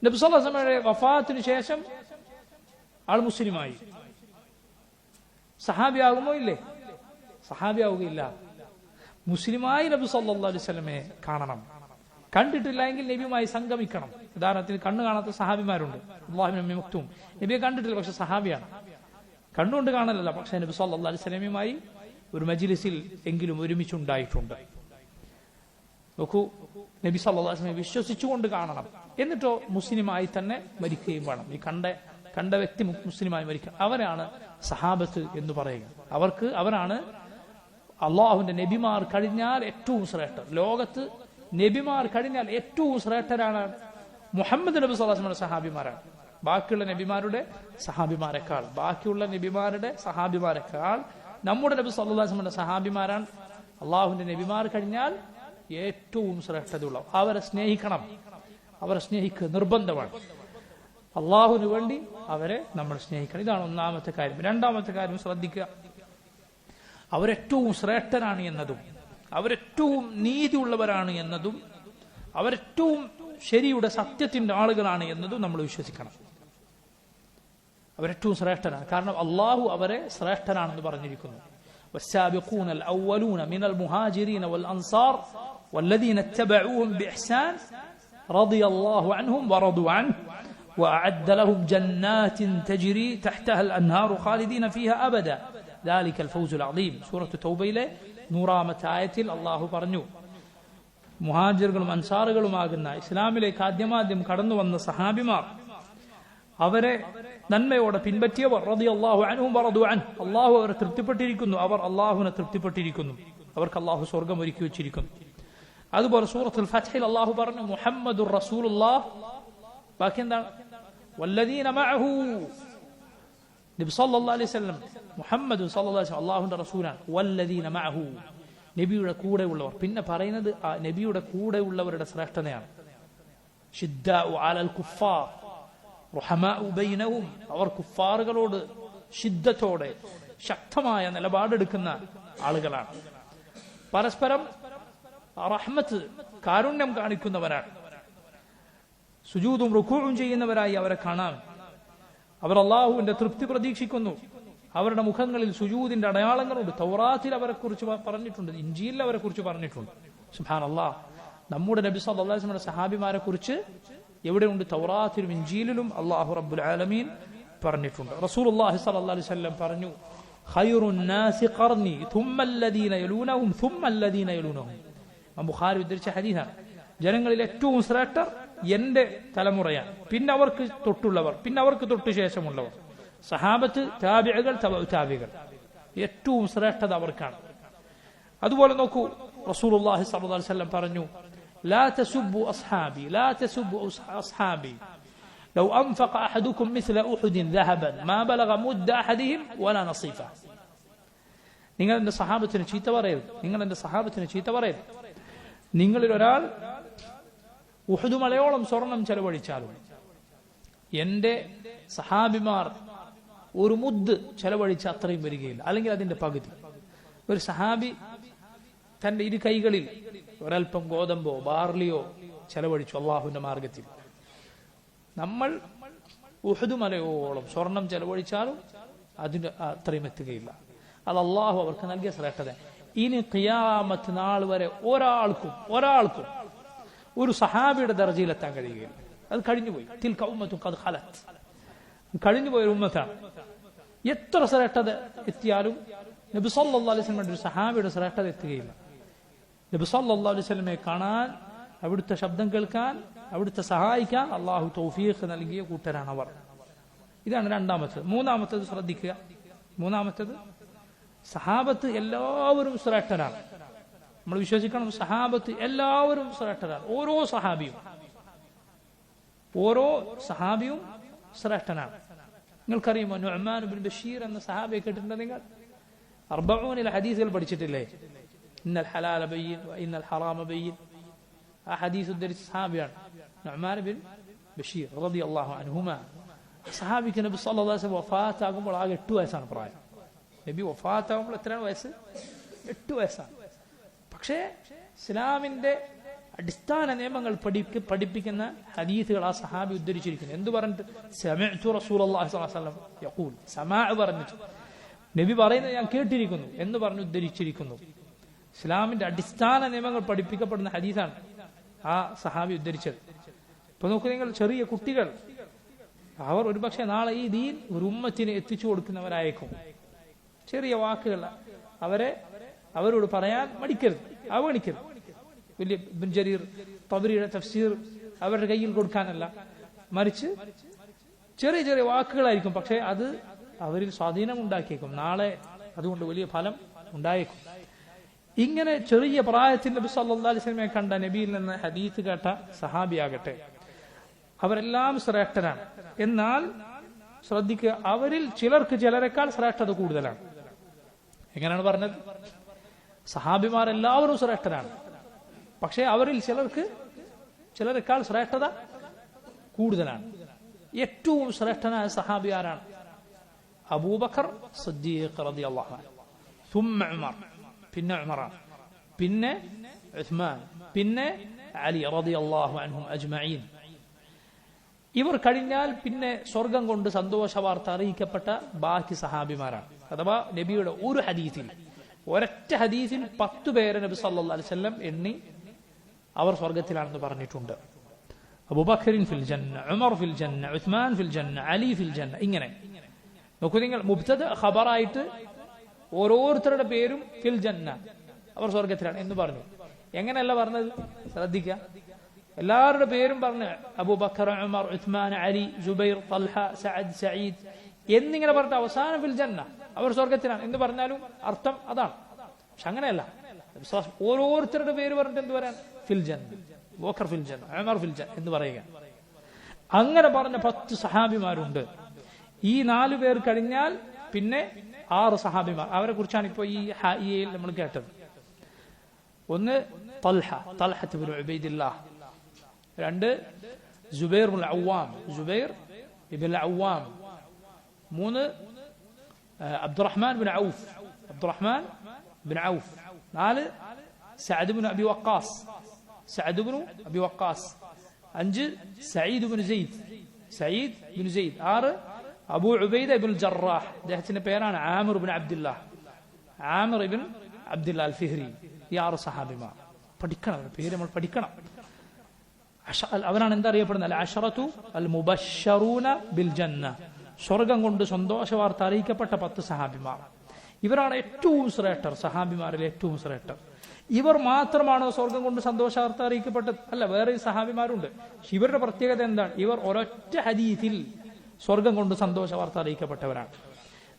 നബി സല്ലല്ലാഹു അലൈഹി വസല്ലമയുടെ വഫാത്തിന് ശേഷം ആൾ മുസ്ലിമായി. സഹാബിയാകുമോ? ഇല്ലേ, സഹാബിയാവുകയില്ല. മുസ്ലിമായി നബി സല്ലല്ലാഹു അലൈഹി വസല്ലമയെ കാണണം. കണ്ടിട്ടില്ല എങ്കിൽ നബിയുമായി സംഗമിക്കണം. ഉദാഹരണത്തിന് കണ്ണ് കാണാത്ത സഹാബിമാരുണ്ട്. അബ്ദുല്ലാഹ് ഇബ്നു ഉമ്മി മക്തൂം നബിയെ കണ്ടിട്ടില്ല, പക്ഷെ സഹാബിയാണ്. കണ്ടുകൊണ്ട് കാണലല്ല, പക്ഷെ നബി സല്ലല്ലാഹു അലൈഹി വസല്ലമയുമായി ഒരു മജ്ലിസിൽ എങ്കിലും ഒരുമിച്ചുണ്ടായിട്ടുണ്ട്. നോക്കൂ, നബി സല്ലല്ലാഹു അലൈഹി വസല്ലമയെ വിശ്വസിച്ചുകൊണ്ട് കാണണം. എന്നിട്ടോ മുസ്ലിമായി തന്നെ മരിക്കുകയും വേണം. ഈ കണ്ട വ്യക്തി മുസ്ലിമായി മരിക്കുക, അവരാണ് സഹാബത്ത് എന്ന് പറയുക. അവരാണ് അള്ളാഹുവിന്റെ നബിമാർ കഴിഞ്ഞാൽ ഏറ്റവും ശ്രേഷ്ഠർ. ലോകത്ത് നബിമാർ കഴിഞ്ഞാൽ ഏറ്റവും ശ്രേഷ്ഠരാണ് മുഹമ്മദ് നബി സല്ലല്ലാഹു അലൈഹി വസല്ലമയുടെ സഹാബിമാരാണ്. ബാക്കിയുള്ള നബിമാരുടെ സഹാബിമാരെക്കാൾ നമ്മുടെ നബി സല്ലല്ലാഹു അലൈഹി വസല്ലമയുടെ സഹാബിമാരാണ് അള്ളാഹുവിന്റെ നബിമാർ കഴിഞ്ഞാൽ ഏറ്റവും ശ്രേഷ്ഠതയുള്ള. അവരെ സ്നേഹിക്കണം, അവരെ സ്നേഹിക്കുക നിർബന്ധമാണ്. അള്ളാഹുവിന് വേണ്ടി അവരെ നമ്മൾ സ്നേഹിക്കണം. ഇതാണ് ഒന്നാമത്തെ കാര്യം. രണ്ടാമത്തെ കാര്യം ശ്രദ്ധിക്കുക, അവരേറ്റവും ശ്രേഷ്ഠരാണ് എന്നതും അവരേറ്റവും നീതിയുള്ളവരാണ് എന്നതും അവരേറ്റവും ശരിയുടെ സത്യത്തിന്റെ ആളുകളാണ് എന്നതും നമ്മൾ വിശ്വസിക്കണം. അവരേറ്റവും ശ്രേഷ്ഠരാണ്, കാരണം അള്ളാഹു അവരെ ശ്രേഷ്ഠരാണെന്ന് പറഞ്ഞിരിക്കുന്നു. والسابقون الأولون من المهاجرين والأنصار والذين اتبعوهم بإحسان رضي الله عنهم ورضوا عنه وأعد لهم جنات تجري تحتها الأنهار خالدين فيها أبدا ذلك الفوز العظيم. سورة التوبة 100-ാമത്തെ ആയത്തിൽ അള്ളാഹു പറഞ്ഞു, മുഹാജിറുകളും അൻസാറുകളുമാകുന്ന ഇസ്ലാമിലേക്ക് ആദ്യമാദ്യം കടന്നു വന്ന സഹാബിമാർ, അവരെ നന്മയോടെ പിൻപറ്റിയവർ റളിയല്ലാഹു അൻഹും വറദു അൻഹു, അള്ളാഹു അവരെ തൃപ്തിപ്പെട്ടിരിക്കുന്നു, അവർ അള്ളാഹുവിനെ തൃപ്തിപ്പെട്ടിരിക്കുന്നു, അവർക്ക് അള്ളാഹു സ്വർഗം ഒരുക്കി വെച്ചിരിക്കുന്നു. അതുപോലെ സൂറത്തുൽ ഫത്ഹിൽ അള്ളാഹു പറഞ്ഞു മുഹമ്മദുർ റസൂലുള്ളാഹ്. ബാക്കി എന്താണ്? വല്ലദീന മഅഹു. നബി സല്ലല്ലാഹു അലൈഹി വസല്ലം മുഹമ്മദ് സല്ലല്ലാഹു അലൈഹി വസല്ലം അള്ളാഹുവിന്റെ റസൂലാണ്. വല്ലദീന മഅഹു, നബിയുടെ കൂടെ ഉള്ളവർ. പിന്നെ പറയുന്നത് നബിയുടെ കൂടെ ഉള്ളവരുടെ ശ്രേഷ്ഠതയാണ്. ശിദ്ദാഉ അലൽ കുഫാർ റഹമാഉ ബൈനഹും, അവർ കുഫാറുകളോട് ശിദ്ദത്തോടെ ശക്തമായ നിലപാടെടുക്കുന്ന ആളുകളാണ്. പരസ്പരം റഹ്മത്ത് കാരുണ്യം കാണിക്കുന്നവരാണ്. സുജൂദും റുകൂഉം ചെയ്യുന്നവരായി അവരെ കാണാം. അവർ അള്ളാഹുവിന്റെ തൃപ്തി പ്രതീക്ഷിക്കുന്നു. അവരുടെ മുഖങ്ങളിൽ സുജൂദിന്റെ അടയാളങ്ങളുണ്ട്. തൗറാത്തിൽ അവരെ കുറിച്ച് പറഞ്ഞിട്ടുണ്ട്, ഇഞ്ചീലിൽ അവരെ കുറിച്ച് പറഞ്ഞിട്ടുണ്ട്. സുബ്ഹാനല്ലാഹ്, നമ്മുടെ നബി സല്ലല്ലാഹു അലൈഹി വസല്ലം സഹാബിമാരെ കുറിച്ച് എവിടെയുണ്ട്? തൗറാത്തിലും ഇഞ്ചീലിലും അല്ലാഹു റബ്ബുൽ ആലമീൻ പറഞ്ഞിട്ടുണ്ട്. റസൂലുള്ളാഹി സ്വല്ലല്ലാഹു അലൈഹി വസല്ലം പറഞ്ഞു, ഖൈറുൻ നാസി ഖർനി ثم الذين يلونهم ثم الذين يلونهم. ബുഖാരി ഉദ്ധരിച്ച ഹദീസാണ്. ജനങ്ങളിൽ ഏറ്റവും ശ്രേഷ്ഠർ എന്റെ തലമുറയാണ്, പിന്നെ അവർക്ക് തൊട്ടുള്ളവർ, പിന്നെ അവർക്ക് തൊട്ടു ശേഷമുള്ളവർ. സഹാബത്ത്, താബിഈകൾ, തബഉ താബിഈകൾ, ഏറ്റവും ശ്രേഷ്ഠത അവർക്കാണ്. അതുപോലെ നോക്കൂ, റസൂലുള്ളാഹി സ്വല്ലല്ലാഹു അലൈഹി വസല്ലം പറഞ്ഞു, ലാ തസുബ്ബു അസ്ഹാബി ലാ തസുബ്ബു അസ്ഹാബി ലൗ അൻഫഖ അഹദുകും മിസ്ല ഉഹുദിൻ ദഹബൻ മാ ബലഗ മുദ്ദ അഹദിഹിം വലാ നസീഫ. നിങ്ങൾ എന്റെ സഹാബത്തിനെ ചീത്ത പറയരുത്, നിങ്ങൾ എന്റെ സഹാബത്തിനെ ചീത്ത പറയരുത്. നിങ്ങളിൽ ഒരാൾ ഉഹുദ് മലയോളം സ്വർണം ചെലവഴിച്ചാലും എന്റെ സഹാബിമാർ ഒരു മുദ്ദ് ചെലവഴിച്ച അത്രയും വരികയില്ല, അല്ലെങ്കിൽ അതിന്റെ പകുതി. ഒരു സഹാബി തന്റെ ഇരു കൈകളിൽ ഒരൽപ്പം ഗോതമ്പോ ബാർലിയോ ചെലവഴിച്ചു അള്ളാഹുവിന്റെ മാർഗത്തിൽ. നമ്മൾ ഉഹുദ് മലയോളം സ്വർണം ചെലവഴിച്ചാലും അതിന് അത്രയും എത്തുകയില്ല. അത് അള്ളാഹു അവർക്ക് നൽകിയ ശ്രേഷ്ഠത. ഇനി ഖിയാമത്ത് നാൾ വരെ ഒരാൾക്കും ഒരു സഹാബിയുടെ ദർജയിലെത്താൻ കഴിയുകയില്ല. അത് കഴിഞ്ഞുപോയി. തിൽക ഉമ്മത്തുൻ ഖദ് ഖലത്, കഴിഞ്ഞുപോയ ഉമ്മത്താണ്. എത്ര ശ്രേഷ്ഠത എത്തിയാലും നബി സല്ലല്ലാഹു അലൈഹി വസല്ലം ഒരു സഹാബിയുടെ ശ്രേഷ്ഠത എത്തുകയില്ല. നബി സല്ലല്ലാഹു അലൈഹി വസല്ലമയെ കാണാൻ, അവിടുത്തെ ശബ്ദം കേൾക്കാൻ, അവിടുത്തെ സഹായിക്കാൻ അള്ളാഹു തൗഫീഖ് നൽകിയ കൂട്ടരാണ് അവർ. ഇതാണ് രണ്ടാമത്തത്. മൂന്നാമത്തത് ശ്രദ്ധിക്കുക. മൂന്നാമത്തത്, സഹാബത്ത് എല്ലാവരും ശ്രേഷ്ഠരാണ്. നമ്മൾ വിശ്വസിക്കണം, സഹാബത്ത് എല്ലാവരും ശ്രേഷ്ഠരാണ്. ഓരോ സഹാബിയും ശ്രേഷ്ഠനാണ്. നിങ്ങൾക്കറിയുമോ, നുഅ്മാൻ ഇബ്നു ബഷീർ എന്ന സഹാബിയെ കേട്ടിട്ടുണ്ട് നിങ്ങൾ? 40 ഹദീസുകൾ പഠിച്ചിട്ടില്ലേ? ഇന്നൽ ഹലാല ബയ്യിൻ വ ഇന്നൽ ഹറാമ ബയ്യിൻ. ആ ഹദീസ് ഉദ്ധരിച്ച സഹാബിയാണ്. നുഅ്മാൻ ബിൻ ബഷീർ റളിയല്ലാഹു അൻഹുമ. സഹാബിക്ക് നബി സല്ലല്ലാഹു അലൈഹി വസല്ലം വഫാത്താകുമ്പോൾ ആകെ 8 വയസ്സാണ് പ്രായം. നബി വഫാത്താകുമ്പോൾ എത്രയാണ് വയസ്സ്? 8 വയസ്സാണ്. പക്ഷേ ഇസ്ലാമിന്റെ അടിസ്ഥാന നിയമങ്ങൾ പഠിപ്പിക്കുന്ന ഹദീസുകൾ ആ സഹാബി ഉദ്ധരിച്ചിരിക്കുന്നു. എന്ത് പറഞ്ഞിട്ട്? സമിഅ്തു റസൂലുള്ളാഹി സ്വല്ലല്ലാഹു അലൈഹി വസല്ലം യഖൂൽ, സമാഅ പറഞ്ഞിട്ട് നബി പറയുന്നത് ഞാൻ കേട്ടിരിക്കുന്നു എന്ന് പറഞ്ഞ് ഉദ്ധരിച്ചിരിക്കുന്നു. ഇസ്ലാമിന്റെ അടിസ്ഥാന നിയമങ്ങൾ പഠിപ്പിക്കപ്പെടുന്ന ഹദീസാണ് ആ സഹാബി ഉദ്ധരിച്ചത്. ഇപ്പൊ നോക്കൂ നിങ്ങൾ, ചെറിയ കുട്ടികൾ അവർ ഒരുപക്ഷെ നാളെ ഈ ദീൻ ഒരു ഉമ്മത്തിന് എത്തിച്ചു കൊടുക്കുന്നവരായേക്കും. ചെറിയ വാക്കുകൾ അവരോട് പറയാൻ മടിക്കരുത്, അവഗണിക്കരുത്. വലിയ ഇബ്നു ജരീർ തബരിയുടെ തഫ്സീർ അവരുടെ കയ്യിൽ കൊടുക്കാനല്ല, മറിച്ച് ചെറിയ ചെറിയ വാക്കുകളായിരിക്കും, പക്ഷെ അത് അവരിൽ സ്വാധീനം ഉണ്ടാക്കിയേക്കും. നാളെ അതുകൊണ്ട് വലിയ ഫലം ഉണ്ടായേക്കും. ഇങ്ങനെ ചെറിയ പ്രായത്തിൽ നബി സല്ലല്ലാഹു അലൈഹി വസല്ലമയെ കണ്ട, നബിയിൽ നിന്ന് ഹദീസ് കേട്ട സഹാബിയാകട്ടെ, അവരെല്ലാം ശ്രേഷ്ഠരാണ്. എന്നാൽ ശ്രദ്ധിക്കുക, അവരിൽ ചിലർക്ക് ചിലരെക്കാൾ ശ്രേഷ്ഠത കൂടുതലാണ്. എങ്ങനെയാണ് പറഞ്ഞത്? സഹാബിമാരെല്ലാവരും ശ്രേഷ്ഠരാണ്, പക്ഷേ അവരിൽ ചിലരെക്കാൾ ശ്രേഷ്ഠത കൂടുതലാണ്. ഏറ്റവും ശ്രേഷ്ഠനായ സഹാബി ആരാണ്? അബൂബക്കർ സിദ്ദീഖ് റളിയല്ലാഹു അൻഹു, ثم ഉമർ, പിന്നെ ഉമറാണ്, പിന്നെ ഉസ്മാൻ, പിന്നെ അലി റളിയല്ലാഹു അൻഹും അജ്മഈൻ. ഇവർ കഴിഞ്ഞാൽ പിന്നെ സ്വർഗം കൊണ്ട് സന്തോഷ വാർത്ത അറിയിക്കപ്പെട്ട ബാക്കി സഹാബിമാരാണ്. അഥവാ നബിയുടെ ഒരു ഹദീസിൽ, ഒരൊറ്റ ഹദീസിൽ 10 പേരെ നബി സല്ലല്ലാഹു അലൈഹി വസല്ലം എണ്ണി അവർ സ്വർഗത്തിലാണെന്ന് പറഞ്ഞിട്ടുണ്ട്. അബൂബക്കറിൻ ഫിൽ ജന്ന, ഉമർ ഫിൽ ജന്ന, ഉസ്മാൻ ഫിൽ ജന്ന, അലി ഫിൽ ജന്ന. ഇങ്ങനെ നോക്കൂ നിങ്ങൾ, മുബ്തദ ഖബറായിട്ട് ഓരോരുത്തരുടെ പേരും ഫിൽ ജന്ന, അവർ സ്വർഗത്തിലാണ് എന്ന് പറഞ്ഞു. എങ്ങനെയല്ല പറഞ്ഞത്? ശ്രദ്ധിക്കുക, എല്ലാവരുടെ പേരും പറഞ്ഞ് അബൂബക്കർ, ഉമർ, ഉസ്മാൻ, അലി, ജുബൈർ, തൽഹ, സഅദ്, സഈദ് എന്നിങ്ങനെ പറഞ്ഞിട്ട് അവസാനം ഫിൽ ജന്ന, അവർ സ്വർഗത്തിലാണ് എന്ന് പറഞ്ഞാലും അർത്ഥം അതാണ്. പക്ഷെ അങ്ങനെയല്ല, ഓരോരുത്തരുടെ പേര് പറഞ്ഞിട്ട് എന്ത് പറയാൻ? ഫിൽ ജന്ന, അബൂബക്കർ ഫിൽ ജന്ന, ഉമർ ഫിൽ ജന്ന എന്ന് പറയുക. അങ്ങനെ പറഞ്ഞ 10 സഹാബിമാരുണ്ട്. ഈ 4 പേർ കഴിഞ്ഞാൽ പിന്നെ 6 സഹാബിമാർ. അവരെ കുറിച്ചാണ് ഇപ്പോൾ ഈ ഹായിയയിൽ നമ്മൾ കേട്ടത്. ഒന്ന് തൽഹ ഇബ്നു ഉബൈദില്ലാഹ്, 2 സുബൈർ ഇബ്നുൽ അവ്വാം, സുബൈർ ഇബ്നുൽ അവ്വാം, 3 അബ്ദുറഹ്മാൻ ഇബ്നു ഔഫ്, 4 സഅദ് ഇബ്നു അബി വഖാസ്, 5 സഈദ് ഇബ്നു സെയ്ദ്, 6 അബൂ ഉബൈദ ഇബ്നുൽ ജറാഹ്, അദ്ദേഹത്തിന്റെ പേരാണ് ആമിർ ഇബ്നു അബ്ദുല്ലാ അൽ ഫിഹ്രി. ഈ 6 സഹാബിമാർ പഠിക്കണം, പേര് നമ്മൾ പഠിക്കണം. അവരാണ് എന്തറിയപ്പെടുന്നത്? അൽ അശറതു അൽ മുബശ്ശറൂന ബിൽ ജന്ന, സ്വർഗം കൊണ്ട് സന്തോഷ വാർത്ത അറിയിക്കപ്പെട്ട 10 സഹാബിമാർ. ഇവരാണ് ഏറ്റവും ശ്രേഷ്ഠർ, സഹാബിമാരിൽ ഏറ്റവും ശ്രേഷ്ഠർ. ഇവർ മാത്രമാണോ സ്വർഗം കൊണ്ട് സന്തോഷ വാർത്ത അറിയിക്കപ്പെട്ടത്? അല്ല, വേറെ സഹാബിമാരുണ്ട്. ഇവരുടെ പ്രത്യേകത എന്താണ്? ഇവർ ഒരൊറ്റ ഹദീസിൽ സ്വർഗം കൊണ്ട് സന്തോഷ വാർത്ത അറിയിക്കപ്പെട്ടവരാണ്.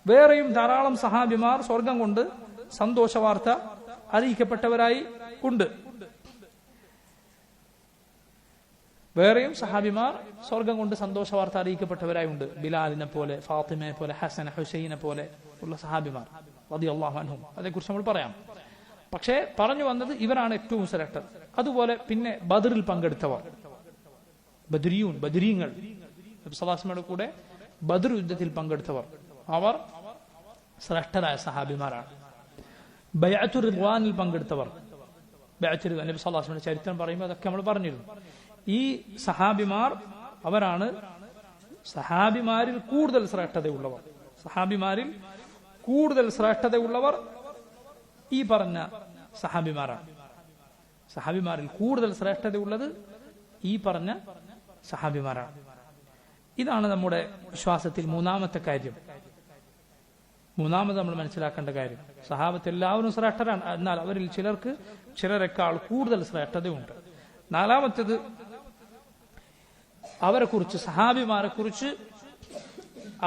വേറെയും ധാരാളം സഹാബിമാർ സ്വർഗം കൊണ്ട് സന്തോഷ വാർത്ത അറിയിക്കപ്പെട്ടവരായി ഉണ്ട്. വേറെയും സഹാബിമാർ സ്വർഗം കൊണ്ട് സന്തോഷ വാർത്ത അറിയിക്കപ്പെട്ടവരായി ഉണ്ട്. ബിലാലിനെ പോലെ, ഫാത്തിമയെ പോലെ, ഹസൻ ഹുസൈനെ പോലെ ഉള്ള സഹാബിമാർ റളിയല്ലാഹു അൻഹും. അതേക്കുറിച്ച് നമ്മൾ പറയാം. പക്ഷേ പറഞ്ഞു വന്നത് ഇവരാണ് ഏറ്റവും ശ്രേഷ്ഠർ. അതുപോലെ പിന്നെ ബദറിൽ പങ്കെടുത്തവർ, ബദരീങ്ങൾ, നബി സല്ലല്ലാഹു അലൈഹി വസല്ലമയുടെ കൂടെ ബദർ യുദ്ധത്തിൽ പങ്കെടുത്തവർ, അവർ ശ്രേഷ്ഠരായ സഹാബിമാരാണ്. ബൈഅത്തുർ റിദ്വാനിൽ പങ്കെടുത്തവർ, ബൈഅത്തുർ നബി സല്ലല്ലാഹു അലൈഹി വസല്ലമയുടെ ചരിത്രം പറയുമ്പോൾ അതൊക്കെ നമ്മൾ പറഞ്ഞിരുന്നു. ഈ സഹാബിമാർ അവരാണ് സഹാബിമാരിൽ കൂടുതൽ ശ്രേഷ്ഠതയുള്ളവർ ഈ പറഞ്ഞ സഹാബിമാരാണ്. സഹാബിമാരിൽ കൂടുതൽ ശ്രേഷ്ഠതയുള്ളത് ഈ പറഞ്ഞ സഹാബിമാരാണ്. ഇതാണ് നമ്മുടെ വിശ്വാസത്തിൽ മൂന്നാമത്തെ കാര്യം. മൂന്നാമത് നമ്മൾ മനസ്സിലാക്കേണ്ട കാര്യം, സഹാബത്ത് എല്ലാവരും ശ്രേഷ്ഠരാണ്, എന്നാൽ അവരിൽ ചിലരെക്കാൾ കൂടുതൽ ശ്രേഷ്ഠതയുണ്ട്. നാലാമത്തേത്, അവരെക്കുറിച്ച്, സഹാബിമാരെ കുറിച്ച്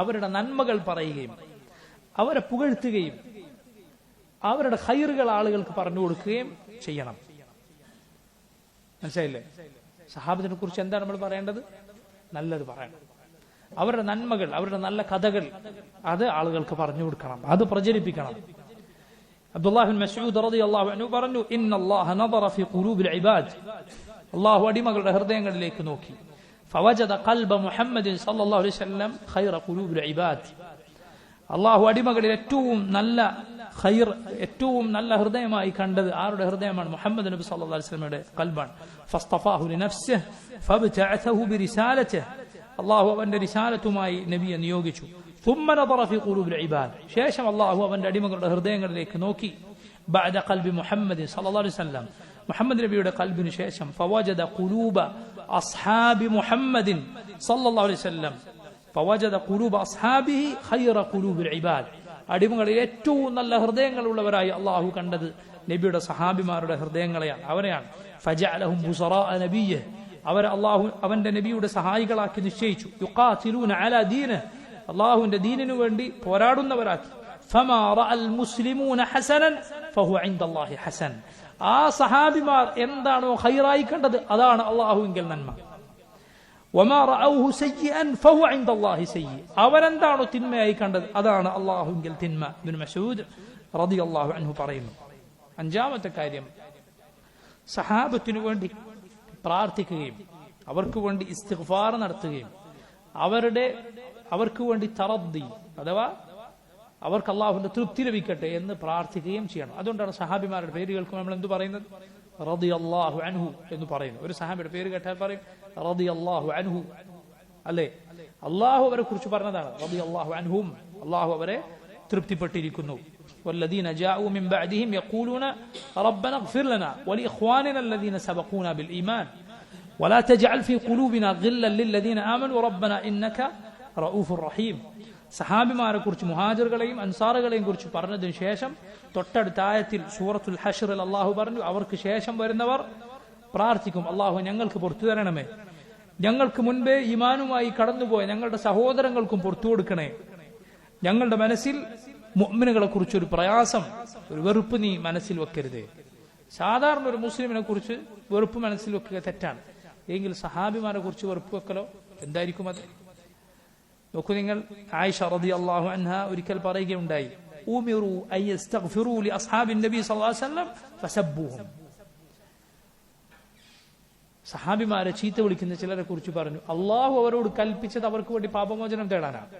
അവരുടെ നന്മകൾ പറയുകയും അവരെ പുകഴ്ത്തുകയും അവരുടെ ഖൈറുകൾ ആളുകൾക്ക് പറഞ്ഞു കൊടുക്കുകയും ചെയ്യണം. മനസ്സിലായില്ലേ? സഹാബത്തിനെ കുറിച്ച് എന്താണ് നമ്മൾ പറയേണ്ടത്? നല്ലത് പറയണം. അവരുടെ നന്മകൾ, അവരുടെ നല്ല കഥകൾ അത് ആളുകൾക്ക് പറഞ്ഞു കൊടുക്കണം, അത് പ്രചരിപ്പിക്കണം. അബ്ദുല്ലാഹ് ബിൻ മസ്ഊദ് റളിയല്ലാഹു അൻഹു പറഞ്ഞു, ഇന്നല്ലാഹ നദറ ഫീ ഖുലൂബിൽ ഇബാദ് അള്ളാഹു അടിമകളുടെ ഹൃദയങ്ങളിലേക്ക് നോക്കി. ഫവജദ ഖൽബ മുഹമ്മദിൻ സല്ലല്ലാഹു അലൈഹി വസല്ലം ഖൈറ ഖുലൂബിൽ ഇബാദ്. അള്ളാഹു അടിമകളിൽ ഏറ്റവും നല്ല ഹൃദയമായി കണ്ടത് ആരുടെ ഹൃദയമാണ്? മുഹമ്മദ് നബി സല്ലല്ലാഹു അലൈഹി വസല്ലമയുടെ ഖൽബാണ്. ഫസ്തഫാഹു ലിനഫ്സിഹി ഫബ്തഅതഹു ബിരിസാലതിഹി. അള്ളാഹു അവന്റെ റിസാലത്തുമായി നബിയെ നിയോഗിച്ചു. ثم نظر في قلوب العباد. ശേഷം അള്ളാഹു അവന്റെ അടിമകളുടെ ഹൃദയങ്ങളിലേക്ക് നോക്കി. بعد قلب محمد صلى الله عليه وسلم. മുഹമ്മദ് നബിയുടെ ഖൽബിന് ശേഷം فوجد قلوب أصحاب محمد صلى الله عليه وسلم فوجد قلوب أصحابه خير قلوب العباد. അടിമകളിൽ ഏറ്റവും നല്ല ഹൃദയങ്ങളുള്ളവരായി അള്ളാഹു കണ്ടത് നബിയുടെ സഹാബിമാരുടെ ഹൃദയങ്ങളെയാണ്, അവരെയാണ്. فجعلهم وزراء نبيه. അവർ അള്ളാഹു അവന്റെ നബിയുടെ സഹായികളാക്കി നിശ്ചയിച്ചു. യുഖാതിലൂന അലാ ദീനിഹി. അള്ളാഹുവിന്റെ ദീനിനു വേണ്ടി പോരാടുന്നവരാക്കി. فما رأى المسلمون حسنا فهو عند الله حسن. ആ സഹാബിമാർ എന്താണോ ഖൈറായി കണ്ടത് അതാണ് അള്ളാഹുവിങ്കൽ നന്മ. وما رأوه سيئا فهو عند الله سيء. അവരെന്താണോ തിന്മയായി കണ്ടത് അതാണ് അള്ളാഹുവിങ്കൽ തിന്മ. ഇബ്നു മസ്ഊദ് റളിയല്ലാഹു അൻഹു പറയുന്നു. അഞ്ചാമത്തെ കാര്യം, സഹാബത്തിനു വേണ്ടി പ്രാർത്ഥിക്കുകയും അവർക്ക് വേണ്ടി ഇസ്തിഗ്ഫാർ നടത്തുകയും അവർക്ക് വേണ്ടി തറദ്ദി അഥവാ അവർക്ക് അള്ളാഹുവിന്റെ തൃപ്തി ലഭിക്കട്ടെ എന്ന് പ്രാർത്ഥിക്കുകയും ചെയ്യണം. അതുകൊണ്ടാണ് സഹാബിമാരുടെ പേര് കേൾക്കുമ്പോൾ നമ്മൾ എന്ത് പറയുന്നത്? റളിയല്ലാഹു അൻഹു എന്ന് പറയുന്നു. ഒരു സഹാബിയുടെ പേര് കേട്ടാൽ പറയും റളിയല്ലാഹു അൻഹു, അല്ലേ? അള്ളാഹു അവരെ കുറിച്ച് പറഞ്ഞതാണ് റളിയല്ലാഹു അൻഹും. അള്ളാഹു അവരെ തൃപ്തിപ്പെട്ടിരിക്കുന്നു. والذين جاءوا من بعدهم يقولون ربنا اغفر لنا ولإخواننا الذين سبقونا بالإيمان ولا تجعل في قلوبنا غلا للذين آمنوا ربنا إنك رؤوف رحيم. സഹാബിമാരെ കുറിച്ച് മുഹാജിറുകളെയും അൻസാറുകളെയും കുറിച്ച് പറഞ്ഞതിന് ശേഷം തൊട്ടടുത്ത ആയത്തിൽ സൂറത്തുൽ ഹശ്റിൽ അള്ളാഹു പറഞ്ഞു, അവർക്ക് ശേഷം വരുന്നവർ പ്രാർത്ഥിക്കും, അള്ളാഹു ഞങ്ങൾക്ക് പുറത്തു തരണമേ, ഞങ്ങൾക്ക് മുൻപേ ഈമാനുമായി കടന്നുപോയ ഞങ്ങളുടെ സഹോദരങ്ങൾക്കും പുറത്തു കൊടുക്കണേ, ഞങ്ങളുടെ മനസ്സിൽ മുഅ്മിനുകളെ കുറിച്ചൊരു പ്രയാസം, ഒരു വെറുപ്പ് നീ മനസ്സിൽ വെക്കരുതേ. സാധാരണ ഒരു മുസ്ലിമിനെ കുറിച്ച് വെറുപ്പ് മനസ്സിൽ വെക്കുക തെറ്റാണ്. എങ്കിൽ സഹാബിമാരെ കുറിച്ച് വെറുപ്പ് വെക്കലോ എന്തായിരിക്കും അത്? നോക്കൂ നിങ്ങൾ, ആയിഷ റളിയല്ലാഹു അൻഹ ഒരിക്കൽ പറയുകയുണ്ടായി, ഉമിറു അൻ യസ്തഗ്ഫിറു ലി അസ്ഹാബിൻ നബി സല്ലല്ലാഹു അലൈഹി വസല്ലം ഫസബ്ബൂഹും. സഹാബിമാരെ ചീത്ത വിളിക്കുന്ന ചിലരെ കുറിച്ച് പറഞ്ഞു, അള്ളാഹു അവരോട് കൽപ്പിച്ചത് അവർക്ക് വേണ്ടി പാപമോചനം തേടാനാണ്,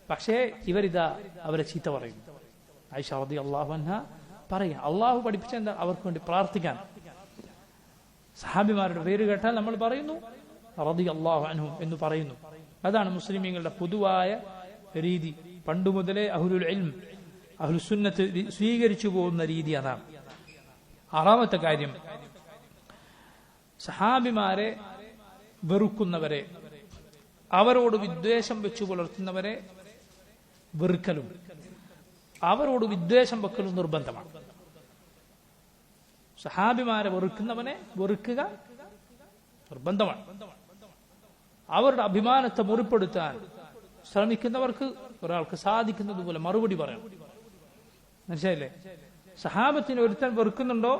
പക്ഷേ ഇവരിതാ അവരെ ചീത്ത പറയും. ആയിഷ റളിയല്ലാഹു അൻഹ പറയാ, അള്ളാഹു പഠിപ്പിച്ച എന്താ? അവർക്ക് വേണ്ടി പ്രാർത്ഥിക്കാൻ. സഹാബിമാരുടെ പേര് കേട്ടാൽ നമ്മൾ പറയുന്നു റളിയല്ലാഹു അൻഹും എന്ന് പറയുന്നു. അതാണ് മുസ്ലിമീങ്ങളുടെ പൊതുവായ രീതി. പണ്ടു മുതലേ അഹ്ലുൽ ഇൽം അഹ്ലുസ് സുന്നത്ത് സ്വീകരിച്ചു പോകുന്ന രീതി അതാണ്. ആറാമത്തെ കാര്യം, സഹാബിമാരെ വെറുക്കുന്നവരെ, അവരോട് വിദ്വേഷം വെച്ചു പുലർത്തുന്നവരെ വെറുക്കലും അവരോട് വിദ്വേഷം വെക്കലും നിർബന്ധമാണ്. സഹാബിമാരെ വെറുക്കുന്നവനെ വെറുക്കുക നിർബന്ധമാണ്. അവരുടെ അഭിമാനത്തെ മുറിപ്പെടുത്താൻ ശ്രമിക്കുന്നവർക്ക് ഒരാൾക്ക് സാധിക്കുന്നത് പോലെ മറുപടി പറയണം. മനസ്സിലായില്ലേ? സഹാബത്തിന് ഒരുത്തൻ വെറുക്കുന്നുണ്ടോ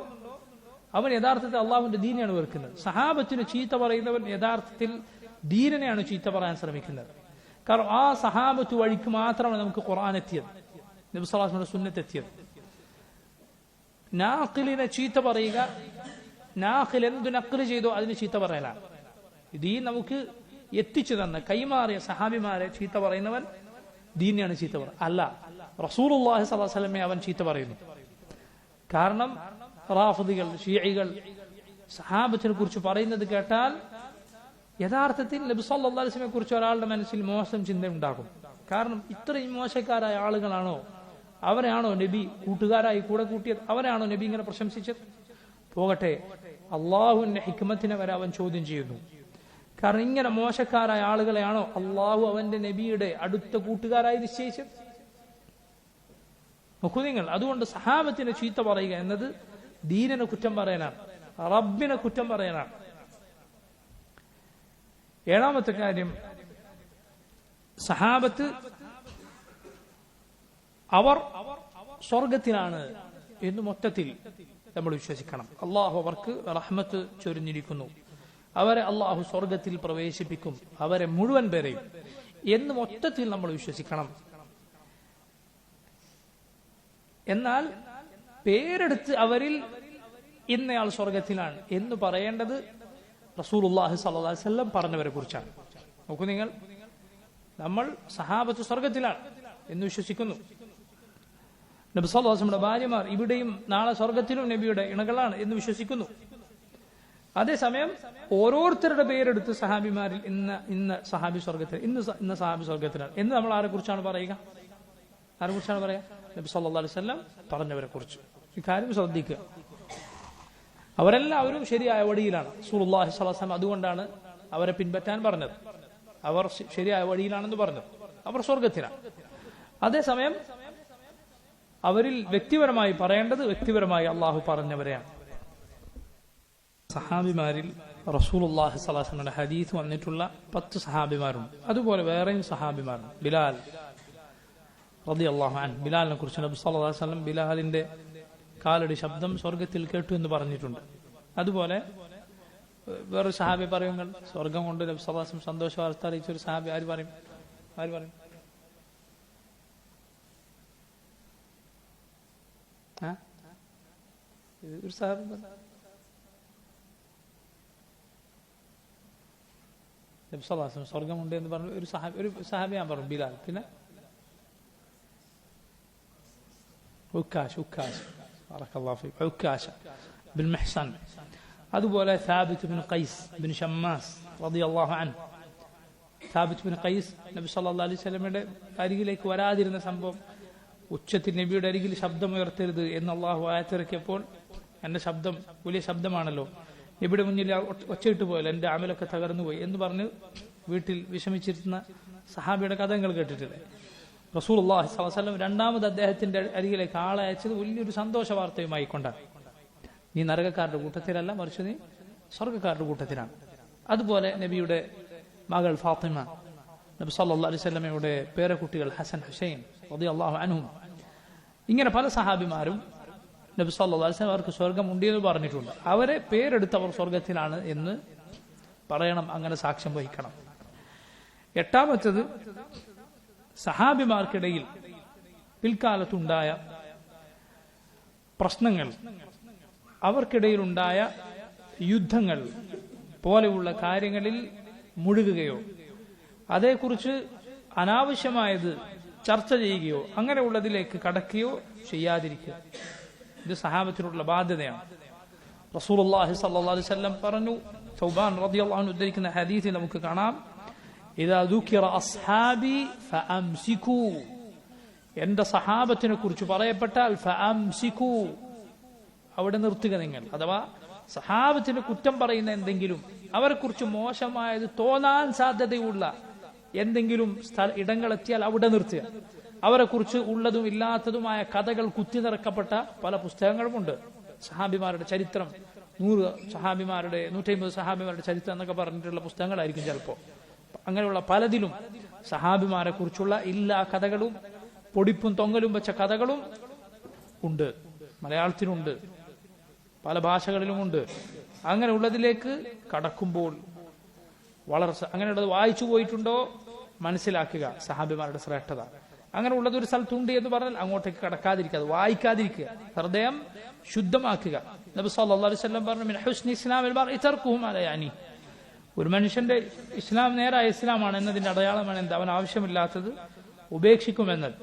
അവൻ യഥാർത്ഥത്തിൽ അള്ളാഹുവിന്റെ ദീനെയാണ് വെറുക്കുന്നത്. സഹാബത്തിന് ചീത്ത പറയുന്നവൻ യഥാർത്ഥത്തിൽ ദീനിനെയാണ് ചീത്ത പറയാൻ ശ്രമിക്കുന്നത്. കാരണം ആ സഹാബത്ത് വഴിക്ക് മാത്രമാണ് നമുക്ക് ഖുർആൻ എത്തിയത്, നബി സല്ലല്ലാഹു അലൈഹി വസല്ലം സുന്നത്ത് എത്തിയത്. നാഖിലിനെ ചീത്ത പറയുക, നാഖിൽ എന്തു നഖ്ല് ചെയ്തോ അതിന് ചീത്ത പറയലാണ്. ദീൻ നമുക്ക് എത്തിച്ചു തന്ന കൈമാറിയ സഹാബിമാരെ ചീത്ത പറയുന്നവൻ ദീനെയാണ് ചീത്ത പറയുക അല്ല, റസൂലുള്ളാഹി സ്വല്ലല്ലാഹു അലൈഹി വസല്ലമയെ അവൻ ചീത്ത പറയുന്നു. കാരണം റാഫിദികൾ, ഷിയഈകൾ സഹാബത്തിനെ കുറിച്ച് പറയുന്നത് കേട്ടാൽ യഥാർത്ഥത്തിൽ നബി സല്ലല്ലാഹു അലൈഹി വസല്ലമയെ കുറിച്ച് ഒരാളുടെ മനസ്സിൽ മോശം ചിന്ത ഉണ്ടാകും. കാരണം ഇത്രയും മോശക്കാരായ ആളുകളാണോ, അവരെയാണോ നബി കൂട്ടുകാരായി കൂടെ കൂട്ടിയത്? അവരാണോ നബി ഇങ്ങനെ പ്രശംസിച്ചത്? പോകട്ടെ, അള്ളാഹുവിന്റെ ഹിക്മത്തിനെ വരെ അവൻ ചോദ്യം ചെയ്യുന്നു. കാരണം ഇങ്ങനെ മോശക്കാരായ ആളുകളെയാണോ അള്ളാഹു അവന്റെ നബിയുടെ അടുത്ത കൂട്ടുകാരായി നിശ്ചയിച്ചത്? നോക്കൂ നിങ്ങൾ. അതുകൊണ്ട് സഹാബത്തിനെ ചീത്ത പറയുക എന്നത് ദീനിനെ കുറ്റം പറയാനാണ്, റബ്ബിനെ കുറ്റം പറയാനാണ്. ഏഴാമത്തെ കാര്യം, സഹാബത്ത് അവർ സ്വർഗത്തിലാണ് എന്ന് മൊത്തത്തിൽ നമ്മൾ വിശ്വസിക്കണം. അള്ളാഹു അവർക്ക് റഹ്മത്ത് ചൊരിഞ്ഞിരിക്കുന്നു, അവരെ അള്ളാഹു സ്വർഗത്തിൽ പ്രവേശിപ്പിക്കും, അവരെ മുഴുവൻ പേരെയും എന്ന് മൊത്തത്തിൽ നമ്മൾ വിശ്വസിക്കണം. എന്നാൽ പേരെടുത്ത് അവരിൽ ഇന്നയാൾ സ്വർഗത്തിലാണ് എന്ന് പറയേണ്ടത് റസൂലുള്ളാഹി സ്വല്ലല്ലാഹു അലൈഹി വസല്ലം പറഞ്ഞവരെ കുറിച്ചാണ്. നോക്കൂ നിങ്ങൾ, നമ്മൾ സഹാബത്ത് സ്വർഗത്തിലാണ് എന്ന് വിശ്വസിക്കുന്നു. നബി സല്ലല്ലാഹു അലൈഹി വസല്ലമയുടെ ഭാര്യമാർ ഇവിടെയും നാളെ സ്വർഗത്തിലും നബിയുടെ ഇണകളാണ് എന്ന് വിശ്വസിക്കുന്നു. അതേസമയം ഓരോരുത്തരുടെ പേരെടുത്ത് സഹാബിമാരിൽ ഇന്ന സഹാബി സ്വർഗത്തിൽ, ഇന്ന സഹാബി സ്വർഗത്തിലാണ് എന്ന് നമ്മൾ ആരെ കുറിച്ചാണ് പറയുക? ആരെ കുറിച്ചാണ് പറയുക? നബി സല്ലല്ലാഹു അലൈഹി വസല്ലം പറഞ്ഞവരെ കുറിച്ച്. ഈ കാര്യം ശ്രദ്ധിക്കുക. അവരെല്ലാവരും ശരിയായ വഴിയിലാണ്. റസൂലുള്ളാഹി സ്വല്ലല്ലാഹു അലൈഹി വസല്ലം അതുകൊണ്ടാണ് അവരെ പിൻപറ്റാൻ പറഞ്ഞത്. അവർ ശരിയായ വഴിയിലാണെന്ന് പറഞ്ഞത്. അവർ സ്വർഗത്തിലാണ്. അതേസമയം അവരിൽ വ്യക്തിപരമായി പറയേണ്ടത് വ്യക്തിപരമായി അള്ളാഹു പറഞ്ഞവരെയാണ്. സഹാബിമാരിൽ റസൂലുള്ളാഹി സ്വല്ലല്ലാഹു അലൈഹി വസല്ലമയുടെ ഹദീസ് വന്നിട്ടുള്ള 10 സഹാബിമാരുണ്ട്. അതുപോലെ വേറെയും സഹാബിമാരുണ്ട്. ബിലാൽ റളിയല്ലാഹു അൻഹു, ബിലാലിനെ കുറിച്ച് നബി സല്ലല്ലാഹു അലൈഹി വസല്ലം ബിലാലിന്റെ കാലടി ശബ്ദം സ്വർഗത്തിൽ കേട്ടു എന്ന് പറഞ്ഞിട്ടുണ്ട്. അതുപോലെ വേറൊരു സഹാബി പറയുങ്ങൾ സ്വർഗം കൊണ്ട് നബി സല്ലല്ലാഹു അലൈഹി വസല്ലം സന്തോഷ വാർത്ത അറിയിച്ച ഒരു സഹാബി ആര് പറയും? ഒരു സഹാബി നബി സല്ലല്ലാഹു അലൈഹി വസല്ലം സ്വർഗമുണ്ട് എന്ന് പറഞ്ഞു ഒരു സഹാബി ഞാൻ പറഞ്ഞു ബിലാൽ. പിന്നെ ബിൻ മെഹ്സൻ, അതുപോലെ Sabit bin Qais bin Shammas റളിയല്ലാഹു അൻഹു. സാബിത്ത് ബിൻ ഖൈസ് നബി സല്ലല്ലാഹു അലൈഹി വസല്ലമയുടെ അരികിലേക്ക് വരാതിരുന്ന സംഭവം, ഉച്ചത്തിൽ നബിയുടെ അരികിൽ ശബ്ദമുയർത്തരുത് എന്ന് അള്ളാഹു ആയത്തിറക്കിയപ്പോൾ എന്റെ ശബ്ദം വലിയ ശബ്ദമാണല്ലോ, നബിയുടെ മുന്നിൽ ഒച്ചയിട്ട് പോയല്ലോ, എന്റെ അമലൊക്കെ തകർന്നുപോയി എന്ന് പറഞ്ഞ് വീട്ടിൽ വിഷമിച്ചിരുന്ന സഹാബിയുടെ കഥ നിങ്ങൾ കേട്ടിട്ടില്ലേ? റസൂലുള്ളാഹി സ്വല്ലല്ലാഹു അലൈഹി വസല്ലം രണ്ടാമത് അദ്ദേഹത്തിന്റെ അരികിലേക്ക് ആളെ അയച്ചത് വലിയൊരു സന്തോഷ വാർത്തയുമായി കൊണ്ടാണ്. നീ നരകക്കാരുടെ കൂട്ടത്തിലല്ല, മറിച്ച് നീ സ്വർഗക്കാരുടെ കൂട്ടത്തിലാണ്. അതുപോലെ നബിയുടെ മകൾ ഫാത്തിമ, നബി സല്ലല്ലാഹു അലൈഹി വസല്ലമയുടെ പേരക്കുട്ടികൾ ഹസൻ ഹുസൈൻ റളിയല്ലാഹു അൻഹും, ഇങ്ങനെ പല സഹാബിമാരും നബി സല്ലല്ലാഹു അലൈഹി വസല്ലം അവർക്ക് സ്വർഗം ഉണ്ട് എന്ന് പറഞ്ഞിട്ടുണ്ട്. അവരെ പേരെടുത്ത് അവർ സ്വർഗത്തിലാണ് എന്ന് പറയണം, അങ്ങനെ സാക്ഷ്യം വഹിക്കണം. എട്ടാമത്തത്, സഹാബിമാർക്കിടയിൽ പിൽക്കാലത്തുണ്ടായ പ്രശ്നങ്ങൾ, അവർക്കിടയിലുണ്ടായ യുദ്ധങ്ങൾ പോലെയുള്ള കാര്യങ്ങളിൽ മുഴുകുകയോ അതേക്കുറിച്ച് അനാവശ്യമായത് ചർച്ച ചെയ്യുകയോ അങ്ങനെയുള്ളതിലേക്ക് കടക്കുകയോ ചെയ്യാതിരിക്കുക. ഇത് സഹാബത്തിനുള്ള ബാധ്യതയാണ്. റസൂലുള്ളാഹി സ്വല്ലല്ലാഹു അലൈഹി വസല്ലം പറഞ്ഞു, തൗബാൻ റളിയല്ലാഹു അൻഹു ഉദ്ധരിക്കുന്ന ഹദീസിൽ നമുക്ക് കാണാം, ഇദാ ദുകിറ അസ്ഹാബി ഫഅംസികൂ, എന്റെ സഹാബത്തിനെ കുറിച്ച് പറയപ്പെട്ടാൽ ഫഅംസികൂ, അവിടെ നിർത്തുക നിങ്ങൾ. അഥവാ സഹാബത്തിന് കുറ്റം പറയുന്ന എന്തെങ്കിലും, അവരെ കുറിച്ച് മോശമായത് തോന്നാൻ സാധ്യതയുള്ള എന്തെങ്കിലും ഇടങ്ങളെത്തിയാൽ അവിടെ നിർത്തുക. അവരെ കുറിച്ച് ഉള്ളതും ഇല്ലാത്തതുമായ കഥകൾ കുത്തി നിറക്കപ്പെട്ട പല പുസ്തകങ്ങളുമുണ്ട്. സഹാബിമാരുടെ ചരിത്രം, 100 സഹാബിമാരുടെ 150 സഹാബിമാരുടെ ചരിത്രം എന്നൊക്കെ പറഞ്ഞിട്ടുള്ള പുസ്തകങ്ങളായിരിക്കും ചിലപ്പോ. അങ്ങനെയുള്ള പലതിലും സഹാബിമാരെ കുറിച്ചുള്ള എല്ലാ കഥകളും പൊടിപ്പും തൊങ്ങലും വെച്ച കഥകളും ഉണ്ട്. മലയാളത്തിലുണ്ട്, പല ഭാഷകളിലുമുണ്ട്. അങ്ങനെയുള്ളതിലേക്ക് കടക്കുമ്പോൾ വളരെ അങ്ങനെയുള്ളത് വായിച്ചു പോയിട്ടുണ്ടോ മനസ്സിലാക്കുക സഹാബിമാരുടെ ശ്രേഷ്ഠത. അങ്ങനെ ഉള്ളത് ഒരു സ്ഥലത്തുണ്ട് എന്ന് പറഞ്ഞാൽ അങ്ങോട്ടേക്ക് കടക്കാതിരിക്കുക, അത് വായിക്കാതിരിക്കുക, ഹൃദയം ശുദ്ധമാക്കുക. നബി സല്ലല്ലാഹു അലൈഹി വസല്ലം പറഞ്ഞു, മിൻ ഹുസ്നി ഇസ്ലാമിൽ മർഇ തർക്കുഹു മാ ലാ യഅനി, ഒരു മനുഷ്യന്റെ ഇസ്ലാം നേരായ ഇസ്ലാമാണ് എന്നതിന്റെ അടയാളമാണ് എന്ത്? അവൻ ആവശ്യമില്ലാത്തത് ഉപേക്ഷിക്കുമെന്നത്.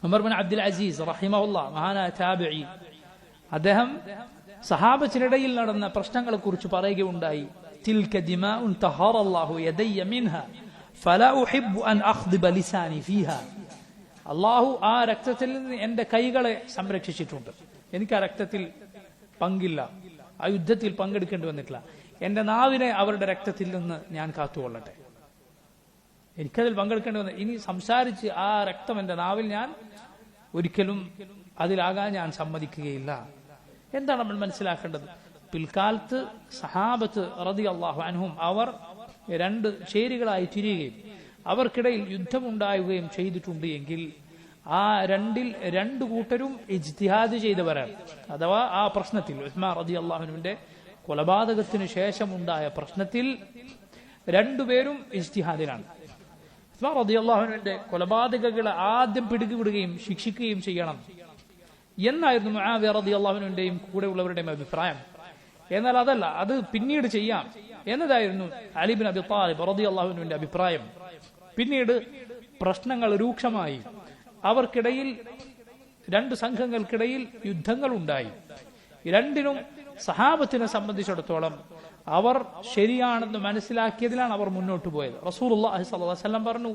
ഉമർ ബിൻ അബ്ദുൽ അസീസ് റഹിമഹുല്ലാഹ്, മഹാനായ താബിഈ, അദ്ദേഹം സഹാബത്തിനിടയിൽ നടന്ന പ്രശ്നങ്ങളെ കുറിച്ച് പറയുകയുണ്ടായി, തിൽക ദിമാഉൻ തഹറല്ലാഹു യദയ്യ മിൻഹാ ഫലാ ഉഹിബ്ബു അൻ അഖ്ദിബ ലിസാനി ഫീഹാ, അല്ലാഹു ആ രക്തത്തിൽ നിന്ന് എന്റെ കൈകളെ സംരക്ഷിച്ചിട്ടുണ്ട്, എനിക്ക് ആ രക്തത്തിൽ പങ്കില്ല, ആ യുദ്ധത്തിൽ പങ്കെടുക്കേണ്ടി വന്നിട്ടില്ല, എന്റെ നാവിനെ അവരുടെ രക്തത്തിൽ നിന്ന് ഞാൻ കാത്തുകൊള്ളട്ടെ, എനിക്കതിൽ പങ്കെടുക്കേണ്ടി വന്ന ഇനി സംസാരിച്ച് ആ രക്തം എന്റെ നാവിൽ ഞാൻ ഒരിക്കലും അതിലാകാൻ ഞാൻ സമ്മതിക്കുകയില്ല. എന്താണ് നമ്മൾ മനസ്സിലാക്കേണ്ടത്? പിൽക്കാലത്ത് സഹാബത്ത് റളിയല്ലാഹു അൻഹും അവർ 2 ചേരികളായി തിരിയുകയും അവർക്കിടയിൽ യുദ്ധമുണ്ടാവുകയും ചെയ്തിട്ടുണ്ട് എങ്കിൽ ആ 2ൽ 2 കൂട്ടരും ഇജ്തിഹാദ് ചെയ്തവരാണ്. അഥവാ ആ പ്രശ്നത്തിൽ ഉസ്മാൻ റളിയല്ലാഹു അൻഹുവിന്റെ കൊലപാതകത്തിന് ശേഷമുണ്ടായ പ്രശ്നത്തിൽ 2 പേരും ഇജ്തിഹാദിലാണ്. ഉസ്മാൻ റളിയല്ലാഹു അൻഹുവിന്റെ കൊലപാതകങ്ങളെ ആദ്യം പിടികൂടുകയും ശിക്ഷിക്കുകയും ചെയ്യണം എന്നായിരുന്നു മുആവിയ റളിയല്ലാഹു അൻഹുവിന്റെയും കൂടെയുള്ളവരുടെയും അഭിപ്രായം. എന്നാൽ അതല്ല, അത് പിന്നീട് ചെയ്യാം എന്നതായിരുന്നു അലി ബിൻ അബി ത്വാലിബ് റളിയല്ലാഹു അൻഹുവിന്റെ അഭിപ്രായം. പിന്നീട് പ്രശ്നങ്ങൾ രൂക്ഷമായി. അവർക്കിടയിൽ, രണ്ട് സംഘങ്ങൾക്കിടയിൽ യുദ്ധങ്ങൾ ഉണ്ടായി. രണ്ടിനും സഹാബത്തിനെ സംബന്ധിച്ചിടത്തോളം അവർ ശരിയാണെന്ന് മനസ്സിലാക്കിയതിലാണ് അവർ മുന്നോട്ട് പോയത്. റസൂലുള്ളാഹി സ്വല്ലല്ലാഹു അലൈഹി വസല്ലം പറഞ്ഞു,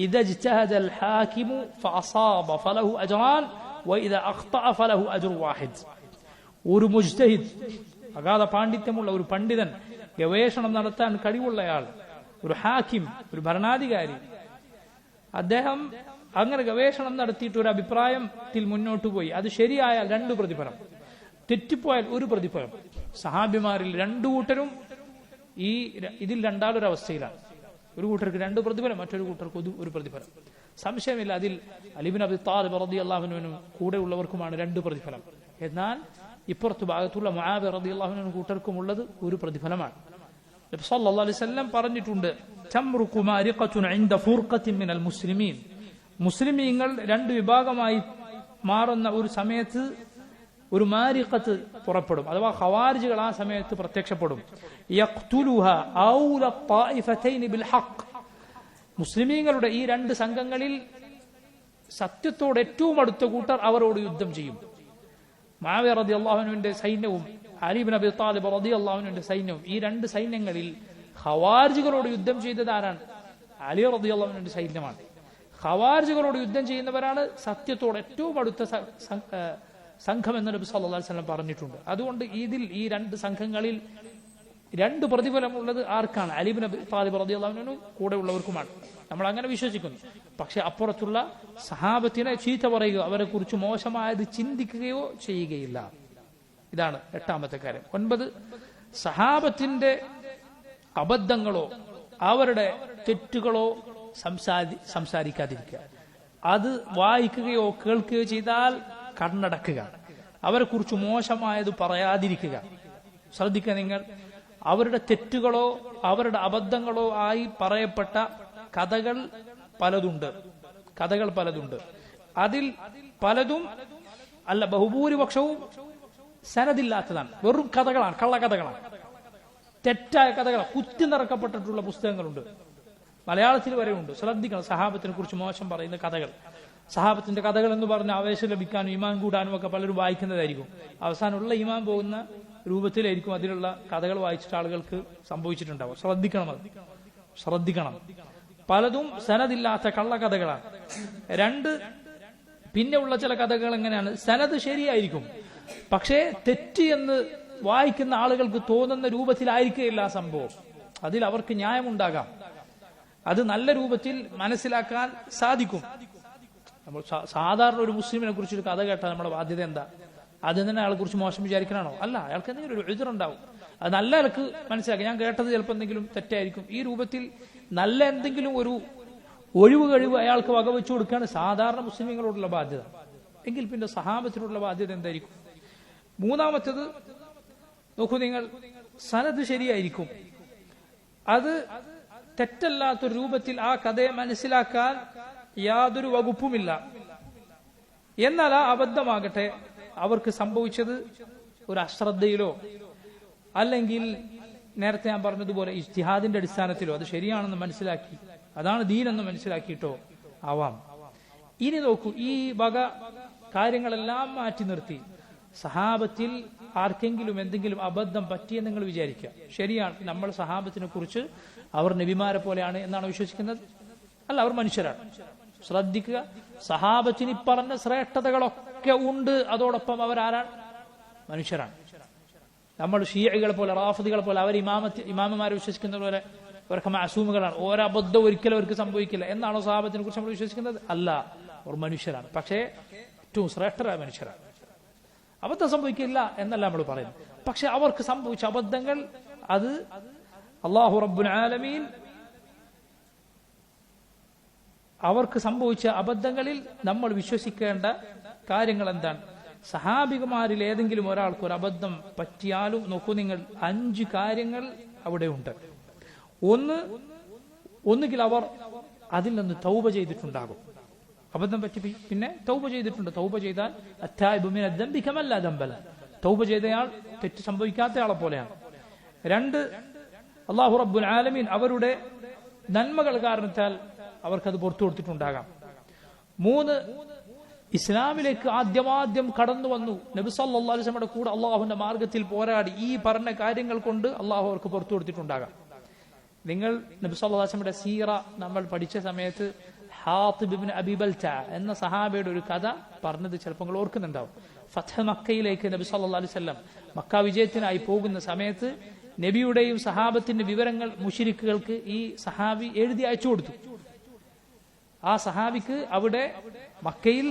ഇദാ ഇജ്തഹദൽ ഹാകിമു ഫഅസാബ ഫലഹു അജ്റാൻ വഇദാ അഖ്തഅ ഫലഹു അജ്റു വാഹിദ്. ഒരു മുജ്തഹിദ്, അഗാധ പാണ്ഡിത്യമുള്ള ഒരു പണ്ഡിതൻ, ഗവേഷണം നടത്താൻ കഴിവുള്ളയാൾ, ഒരു ഹാക്കിം, ഒരു ഭരണാധികാരി, അദ്ദേഹം അങ്ങനെ ഗവേഷണം നടത്തിയിട്ട് ഒരു അഭിപ്രായത്തിൽ മുന്നോട്ട് പോയി. അത് ശരിയായാൽ 2 പ്രതിഫലം, തെറ്റിപ്പോയാൽ 1 പ്രതിഫലം. സഹാബിമാരിൽ 2 കൂട്ടരും ഇതിൽ രണ്ടാളൊരവസ്ഥയിലാണ്. ഒരു കൂട്ടർക്ക് 2 പ്രതിഫലം, മറ്റൊരു കൂട്ടർക്ക് 1 പ്രതിഫലം. സംശയമില്ല, അതിൽ അലി ബിൻ അബി ത്വാലിബ് റളിയല്ലാഹു അൻഹുവിനും കൂടെ ഉള്ളവർക്കുമാണ് 2 പ്രതിഫലം. എന്നാൽ ഇപ്പുറത്ത് ഭാഗത്തുള്ള മുആവിയ റളിയല്ലാഹു അൻഹു കൂട്ടർക്കും ഉള്ളത് 1 പ്രതിഫലമാണ്. നബി സല്ലല്ലാഹു അലൈഹി വസല്ലം പറഞ്ഞിട്ടുണ്ട്, തംറുഖു മാരിഖത്തുൻ ഇൻദ ഫുർഖത്തിൻ മിനൽ മുസ്ലിമീൻ. മുസ്ലിമീങ്ങൾ 2 വിഭാഗമായി മാറുന്ന ഒരു സമയത്ത് ഒരു മാരിഖത്ത് പുറപ്പെടും, അഥവാ ഖവാരിജുകൾ ആ സമയത്ത് പ്രത്യക്ഷപ്പെടും. യഖ്തുലുഹാ ഔല ത്വായിഫതൈൻ ബിൽ ഹഖ്. മുസ്ലിമീങ്ങളുടെ ഈ 2 സംഘങ്ങളിൽ സത്യത്തോട് ഏറ്റവും അടുത്ത കൂട്ടർ അവരോട് യുദ്ധം ചെയ്യും. മുആവിയ റളിയല്ലാഹു അൻഹുവിന്റെ സൈന്യവും അലി ഇബ്നു അബി ത്വാലിബ് റളിയല്ലാഹു അൻഹുവിന്റെ സൈന്യവും, ഈ 2 സൈന്യങ്ങളിൽ ഖവാരിജുകളോട് യുദ്ധം ചെയ്തത് ആരാണ്? അലി റളിയല്ലാഹു അൻഹുവിന്റെ സൈന്യമാണ്. ഖവാരിജുകളോട് യുദ്ധം ചെയ്യുന്നവരാണ് സത്യത്തോട് ഏറ്റവും അടുത്ത സംഘം എന്ന് നബി സല്ലല്ലാഹു അലൈഹി വസല്ലം പറഞ്ഞിട്ടുണ്ട്. അതുകൊണ്ട് ഈ 2 സംഘങ്ങളിൽ 2 പ്രതിഫലമുള്ളത് ആർക്കാണ്? അലി ഇബ്നു അബി ത്വാലിബ് റളിയല്ലാഹു അൻഹു കൂടെ ഉള്ളവർക്കുമാണ്. നമ്മൾ അങ്ങനെ വിശ്വസിക്കുന്നു. പക്ഷെ അപ്പുറത്തുള്ള സഹാബത്തിനെ ചീത്ത പറയുകയോ അവരെ കുറിച്ച് മോശമായത് ചിന്തിക്കുകയോ ചെയ്യുകയില്ല. ഇതാണ് 8ാമത്തെ കാര്യം. 9, സഹാബത്തിന്റെ അബദ്ധങ്ങളോ അവരുടെ തെറ്റുകളോ സംസാരിക്കാതിരിക്കുക. അത് വായിക്കുകയോ കേൾക്കുകയോ ചെയ്താൽ കണ്ണടക്കുക. അവരെ കുറിച്ച് മോശമായത് പറയാതിരിക്കുക. ശ്രദ്ധിക്കുക നിങ്ങൾ, അവരുടെ തെറ്റുകളോ അവരുടെ അബദ്ധങ്ങളോ ആയി പറയപ്പെട്ട കഥകൾ പലതുണ്ട്. അതിൽ പലതും അല്ല, ബഹുഭൂരിപക്ഷവും സനദില്ലാത്തതാണ്. വെറും കഥകളാണ്, കള്ളക്കഥകളാണ്, തെറ്റായ കഥകളാണ്. കുത്തി നിറക്കപ്പെട്ടിട്ടുള്ള പുസ്തകങ്ങളുണ്ട്, മലയാളത്തിൽ വരെ ഉണ്ട്. ശ്രദ്ധിക്കണം, സഹാബത്തിനെ കുറിച്ച് മോശം പറയുന്ന കഥകൾ. സഹാബത്തിന്റെ കഥകൾ എന്ന് പറഞ്ഞ് ആവേശം ലഭിക്കാനും ഈമാൻ കൂടാനും ഒക്കെ പലരും വായിക്കുന്നതായിരിക്കും. അവസാനമുള്ള ഈമാൻ പോകുന്ന രൂപത്തിലായിരിക്കും അതിലുള്ള കഥകൾ വായിച്ചിട്ട് ആളുകൾക്ക് സംഭവിച്ചിട്ടുണ്ടാവും. ശ്രദ്ധിക്കണം. പലതും സനദില്ലാത്ത കള്ളക്കഥകളാണ്. 2, പിന്നെ ഉള്ള ചില കഥകൾ എങ്ങനെയാണ്? സനത് ശരിയായിരിക്കും, പക്ഷേ തെറ്റ് എന്ന് വായിക്കുന്ന ആളുകൾക്ക് തോന്നുന്ന രൂപത്തിലായിരിക്കില്ല ആ സംഭവം. അതിൽ അവർക്ക് ന്യായമുണ്ടാകാം. അത് നല്ല രൂപത്തിൽ മനസ്സിലാക്കാൻ സാധിക്കും. നമ്മൾ സാധാരണ ഒരു മുസ്ലിമിനെ കുറിച്ചൊരു കഥ കേട്ടാൽ നമ്മുടെ ബാധ്യത എന്താ? അത് തന്നെ അയാളെ കുറിച്ച് മോശം വിചാരിക്കണോ? അല്ല, അയാൾക്ക് എന്തെങ്കിലും ഒരു എഴുതുണ്ടാവും. അത് നല്ല ആൾക്ക് മനസ്സിലാക്കി, ഞാൻ കേട്ടത് ചിലപ്പോൾ എന്തെങ്കിലും തെറ്റായിരിക്കും. ഈ രൂപത്തിൽ നല്ല എന്തെങ്കിലും ഒരു കഴിവ് അയാൾക്ക് വകവെച്ചു കൊടുക്കുകയാണ് സാധാരണ മുസ്ലിമീങ്ങളോടുള്ള ബാധ്യത. എങ്കിൽ പിന്നെ സഹാബത്തിനോടുള്ള ബാധ്യത എന്തായിരിക്കും? 3ാമത്തേത് നോക്കൂ നിങ്ങൾ, സനദ് ശരിയായിരിക്കും, അത് തെറ്റല്ലാത്തൊരു രൂപത്തിൽ ആ കഥയെ മനസ്സിലാക്കാൻ യാതൊരു വകുപ്പുമില്ല. എന്നാൽ ആ അബദ്ധമാകട്ടെ അവർക്ക് സംഭവിച്ചത് ഒരു അശ്രദ്ധയിലോ അല്ലെങ്കിൽ നേരത്തെ ഞാൻ പറഞ്ഞതുപോലെ ഇജ്തിഹാദിന്റെ അടിസ്ഥാനത്തിലോ അത് ശരിയാണെന്ന് മനസ്സിലാക്കി, അതാണ് ദീനെന്ന് മനസ്സിലാക്കിയിട്ടോ ആവാം. ഇനി നോക്കൂ, ഈ വക കാര്യങ്ങളെല്ലാം മാറ്റി നിർത്തി സഹാബത്തിൽ ആർക്കെങ്കിലും എന്തെങ്കിലും അബദ്ധം പറ്റിയെന്ന് നിങ്ങൾ വിചാരിക്കുക. ശരിയാണ്, നമ്മൾ സഹാബത്തിനെ കുറിച്ച് അവർ നബിമാരെ പോലെയാണ് എന്നാണ് വിശ്വസിക്കുന്നത്? അല്ല, അവർ മനുഷ്യരാണ്. ശ്രദ്ധിക്കുക, സഹാബത്തിന് പറഞ്ഞ ശ്രേഷ്ഠതകളൊക്കെ ഉണ്ട്, അതോടൊപ്പം അവരാരാണ്? മനുഷ്യരാണ്. നമ്മൾ ഷിയകളെ പോലെ റാഫിദികളെ പോലെ അവർ ഇമാമമാരെ വിശ്വസിക്കുന്ന പോലെ അവർക്ക് മാസൂമുകളാണ്, ഒരബദ്ധം ഒരിക്കലും അവർക്ക് സംഭവിക്കില്ല എന്നാണോ സഹാബത്തിനെ കുറിച്ച് നമ്മൾ വിശ്വസിക്കുന്നത്? അല്ല, അവർ മനുഷ്യരാണ്, പക്ഷേ ഏറ്റവും ശ്രേഷ്ഠരായ മനുഷ്യരാണ്. അബദ്ധം സംഭവിക്കില്ല എന്നല്ല നമ്മൾ പറയുന്നത്. പക്ഷെ അവർക്ക് സംഭവിച്ച അബദ്ധങ്ങൾ അത് അല്ലാഹു റബ്ബുൽ ആലമീൻ അവർക്ക് സംഭവിച്ച അബദ്ധങ്ങളിൽ നമ്മൾ വിശ്വസിക്കേണ്ട കാര്യങ്ങൾ എന്താണ്? സഹാബികമാരിൽ ഏതെങ്കിലും ഒരാൾക്ക് ഒരു അബദ്ധം പറ്റിയാലും നോക്കൂ നിങ്ങൾ, 5 കാര്യങ്ങൾ അവിടെ ഉണ്ട്. ഒന്നുകിൽ അവർ അതിൽ നിന്ന് തൗബ ചെയ്തിട്ടുണ്ടാകും. അബദ്ധം പറ്റി പിന്നെ തൗബ ചെയ്തിട്ടുണ്ട്. തൗബ ചെയ്താൽ അത്തായിബു മിനദ് ദംബി കമല്ലാ ദംബല, തൗബ ചെയ്തയാൾ തെറ്റ് സംഭവിക്കാത്തയാളെ പോലെയാണ്. 2, അല്ലാഹു റബ്ബുൽ ആലമീൻ അവരുടെ നന്മകൾ കാരണത്താൽ അവർക്കത് പുറത്തു കൊടുത്തിട്ടുണ്ടാകാം. 3, ഇസ്ലാമിലേക്ക് ആദ്യമാദ്യം കടന്നു വന്നു, നബി സല്ലല്ലാഹു അലൈഹി വസല്ലമയുടെ കൂടെ അള്ളാഹുവിന്റെ മാർഗത്തിൽ പോരാടി, ഈ പറഞ്ഞ കാര്യങ്ങൾ കൊണ്ട് അള്ളാഹു അവർക്ക് പുറത്തു കൊടുത്തിട്ടുണ്ടാകാം. നിങ്ങൾ നബി സല്ലല്ലാഹു അലൈഹി വസല്ലമയുടെ സീറ നമ്മൾ പഠിച്ച സമയത്ത് ഹാത്തിബ് ഇബ്നു അബീ ബൽതഅ എന്ന സഹാബിയുടെ ഒരു കഥ പറഞ്ഞത് ചിലപ്പോൾ നിങ്ങൾ ഓർക്കുന്നുണ്ടാവും. ഫത്ഹ് മക്കയിലേക്ക് നബി സല്ലല്ലാഹു അലൈഹി വസല്ലം മക്ക വിജയത്തിനായി പോകുന്ന സമയത്ത് നബിയുടെയും സഹാബത്തിന്റെ വിവരങ്ങൾ മുശ്രിക്കുകൾക്ക് ഈ സഹാബി എഴുതി അയച്ചു കൊടുത്തു. ആ സഹാബിക്ക് അവിടെ മക്കയിൽ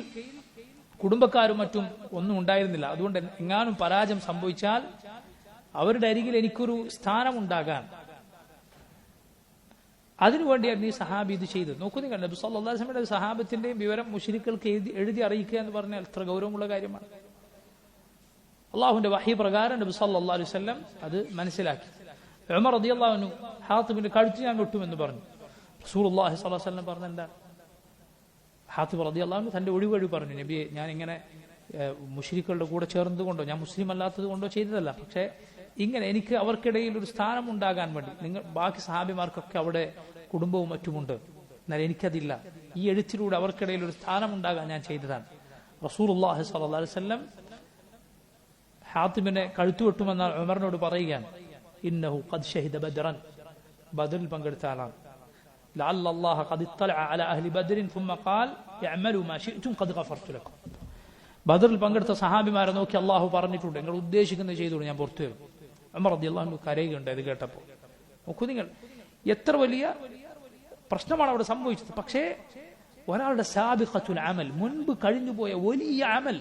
കുടുംബക്കാരും മറ്റും ഒന്നും ഉണ്ടായിരുന്നില്ല. അതുകൊണ്ട് എങ്ങാനും പരാജയം സംഭവിച്ചാൽ അവരുടെ അരികിൽ എനിക്കൊരു സ്ഥാനമുണ്ടാകാൻ, അതിനുവേണ്ടിയായിരുന്നു ഈ സഹാബി ഇത് ചെയ്തത്. നോക്കൂ നിങ്ങൾ, നബി സല്ലല്ലാഹു അലൈഹി വസല്ലമയുടെ സഹാബത്തിന്റെയും വിവരം മുശ്രിക്കുകൾക്ക് എഴുതി അറിയിക്കുക എന്ന് പറഞ്ഞാൽ എത്ര ഗൗരവമുള്ള കാര്യമാണ്. അള്ളാഹുവിന്റെ വഹി പ്രകാരം നബി സല്ലല്ലാഹു അലൈഹി വസല്ലം അത് മനസ്സിലാക്കി. ഉമർ റളിയല്ലാഹു അൻഹു ഹാത്തിബിന്റെ കഴുത്ത് ഞാൻ വെട്ടുമെന്ന് പറഞ്ഞു. റസൂലുള്ളാഹി സ്വല്ലല്ലാഹു അലൈഹി വസല്ലം പറഞ്ഞ എന്താ? ഹാത്തിബ് റളിയല്ലാഹു അൻഹു തന്റെ ഒഴിവഴി പറഞ്ഞു, നബിയെ, ഞാൻ ഇങ്ങനെ മുശ്രിക്കുകളുടെ കൂടെ ചേർന്നുകൊണ്ടോ ഞാൻ മുസ്ലിം അല്ലാത്തത് കൊണ്ടോ ചെയ്തതല്ല, പക്ഷേ ഇങ്ങനെ എനിക്ക് അവർക്കിടയിൽ ഒരു സ്ഥാനം ഉണ്ടാകാൻ വേണ്ടി, നിങ്ങൾ ബാക്കി സഹാബിമാർക്കൊക്കെ അവിടെ കുടുംബവും മറ്റുമുണ്ട്, എന്നാൽ എനിക്കതില്ല, ഈ എഴുത്തിലൂടെ അവർക്കിടയിൽ ഒരു സ്ഥാനം ഉണ്ടാകാൻ ഞാൻ ചെയ്തതാണ്. റസൂലുള്ളാഹി സ്വല്ലല്ലാഹു അലൈഹി വസല്ലം ഹാത്തിബിനെ കഴുത്തുവെട്ടുമെന്നാൽ ഉമറിനോട് പറയുകയാണ്, ഇന്നഹു ഖദ് ഷഹിദ ബദ്റൻ, ബദറിൽ പങ്കെടുത്ത ആളാണ്. ലഅല്ല അല്ലാഹ ഖദ് ഇത്തലഅ അലാ അഹ്ലി ബദ്റിൻ ثم قال يعملوا ما شئتم قد غفرت لكم. ബദറിൽ പങ്കെടുത്ത സഹാബിമാരെ നോക്കി അല്ലാഹു പറഞ്ഞിട്ടുണ്ട്, നിങ്ങൾ ഉദ്ദേശിക്കുന്നത് ചെയ്തോളൂ, ഞാൻ പുറത്തു വരും. ഉമർ റളിയല്ലാഹു അൻഹു കരയുകയുണ്ട് ഇത് കേട്ടപ്പോൾ. നോക്കൂ നിങ്ങൾ, എത്ര വലിയ പ്രശ്നമാണ് അവിടെ സംഭവിച്ചത്. പക്ഷേ ഒരാളുടെ സാബിഖത്തുൽ അമൽ, മുൻപ് കഴിഞ്ഞുപോയ വലിയ അമൽ,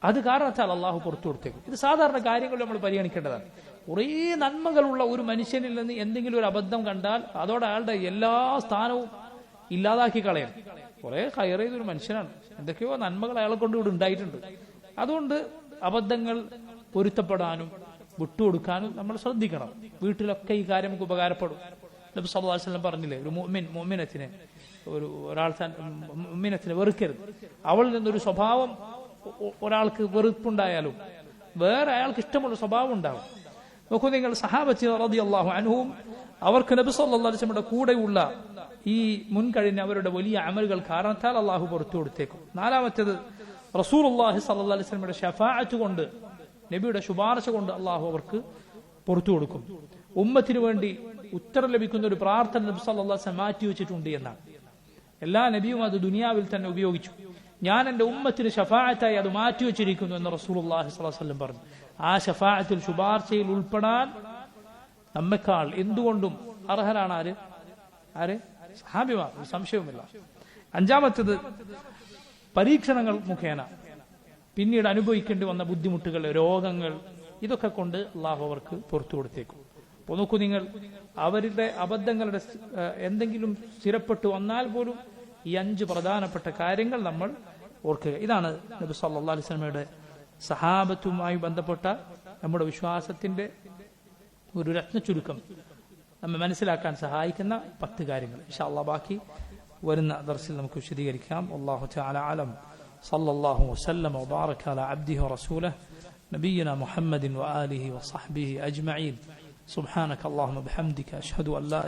അത് കാരണത്താൽ അള്ളാഹു പുറത്തു കൊടുത്തേക്കും. ഇത് സാധാരണ കാര്യങ്ങൾ നമ്മൾ പരിഗണിക്കേണ്ടതാണ്. കുറേ നന്മകളുള്ള ഒരു മനുഷ്യനിൽ നിന്ന് എന്തെങ്കിലും ഒരു അബദ്ധം കണ്ടാൽ അതോടെ അയാളുടെ എല്ലാ സ്ഥാനവും ഇല്ലാതാക്കി കളയും. കുറെ ഹയർ ചെയ്തൊരു മനുഷ്യനാണ്, എന്തൊക്കെയോ നന്മകൾ അയാളെ കൊണ്ട് ഇവിടെ ഉണ്ടായിട്ടുണ്ട്. അതുകൊണ്ട് അബദ്ധങ്ങൾ പൊരുത്തപ്പെടാനും വിട്ടുകൊടുക്കാനും നമ്മൾ ശ്രദ്ധിക്കണം. വീട്ടിലൊക്കെ ഈ കാര്യം നമുക്ക് ഉപകാരപ്പെടും. നബി സല്ലല്ലാഹു അലൈഹി വസല്ലം പറഞ്ഞില്ലേ, ഒരു മുഅ്മിനത്തിനെ വെറുക്കരുത്. അവളിൽ നിന്നൊരു സ്വഭാവം ഒരാൾക്ക് വെറുപ്പുണ്ടായാലും വേറെ അയാൾക്ക് ഇഷ്ടമുള്ള സ്വഭാവം ഉണ്ടാവും. നോക്കൂ നിങ്ങൾ, സഹാബത്തി റളിയല്ലാഹു അൻഹും അവർക്ക് നബി സല്ലല്ലാഹു അലൈഹി വസല്ലമയുടെ കൂടെയുള്ള ഈ മുൻകഴിഞ്ഞ അവരുടെ വലിയ അമലുകൾ കാരണത്താൽ അള്ളാഹു പുറത്തു കൊടുത്തേക്കും. 4-മത്തേത്, റസൂലുള്ളാഹി സ്വല്ലല്ലാഹു അലൈഹി വസല്ലമയുടെ ശഫാഅത്ത് കൊണ്ട്, നബിയുടെ ശുപാർശ കൊണ്ട് അള്ളാഹു അവർക്ക് പുറത്തു കൊടുക്കും. ഉമ്മത്തിന് വേണ്ടി ഉത്തരം ലഭിക്കുന്ന ഒരു പ്രാർത്ഥന നബി സല്ലല്ലാഹു അലൈഹി വസല്ലം മാറ്റി വെച്ചിട്ടുണ്ട് എന്നാണ്. എല്ലാ നബിയും അത് ദുനിയാവിൽ തന്നെ ഉപയോഗിച്ചു. ഞാൻ എന്റെ ഉമ്മത്തിന് ശഫാഅത്തായി അത് മാറ്റി വെച്ചിരിക്കുന്നു എന്ന് റസൂലുള്ളാഹി സ്വല്ലല്ലാഹു അലൈഹി വസല്ലം പറഞ്ഞു. ആ ശഫാഅത്തിൽ, ശുപാർശയിൽ ഉൾപ്പെടാൻ നമ്മെക്കാൾ എന്തുകൊണ്ടും അർഹരാണ് ആര്? സഹാബിമാർ, ഒരു സംശയവുമില്ല. 5-മത്തേത്, പരീക്ഷണങ്ങൾ മുഖേന പിന്നീട് അനുഭവിക്കേണ്ടി വന്ന ബുദ്ധിമുട്ടുകൾ, രോഗങ്ങൾ, ഇതൊക്കെ കൊണ്ട് അള്ളാഹു അവർക്ക് പുറത്തു കൊടുത്തേക്കും. അപ്പോൾ നോക്കൂ നിങ്ങൾ, അവരുടെ അബദ്ധങ്ങളുടെ എന്തെങ്കിലും സ്ഥിരപ്പെട്ടു വന്നാൽ പോലും ഈ 5 പ്രധാനപ്പെട്ട കാര്യങ്ങൾ നമ്മൾ ഓർക്കുക. ഇതാണ് നബി സല്ലല്ലാഹു അലൈഹി വസല്ലമയുടെ സഹാബത്തുമായി ബന്ധപ്പെട്ട നമ്മുടെ വിശ്വാസത്തിന്റെ ഒരു രത്ന ചുരുക്കം നമ്മെ മനസ്സിലാക്കാൻ സഹായിക്കുന്ന 10 കാര്യങ്ങൾ. ഇൻഷാ അല്ലാഹ് ബാക്കി വരുന്ന ദർസിൽ നമുക്ക് വിശദീകരിക്കാം. അല്ലാഹു തആല അലം. സല്ലല്ലാഹു വസല്ലമ വബാറക അലാ അബ്ദിഹി വറസൂലിഹി നബിയിനാ മുഹമ്മദിൻ വആലിഹി വസഹ്ബിഹി അജ്മഈൻ. സുബ്ഹാനക അല്ലാഹുമ്മ ബിഹംദിക അഷ്ഹദു അൻ ലാ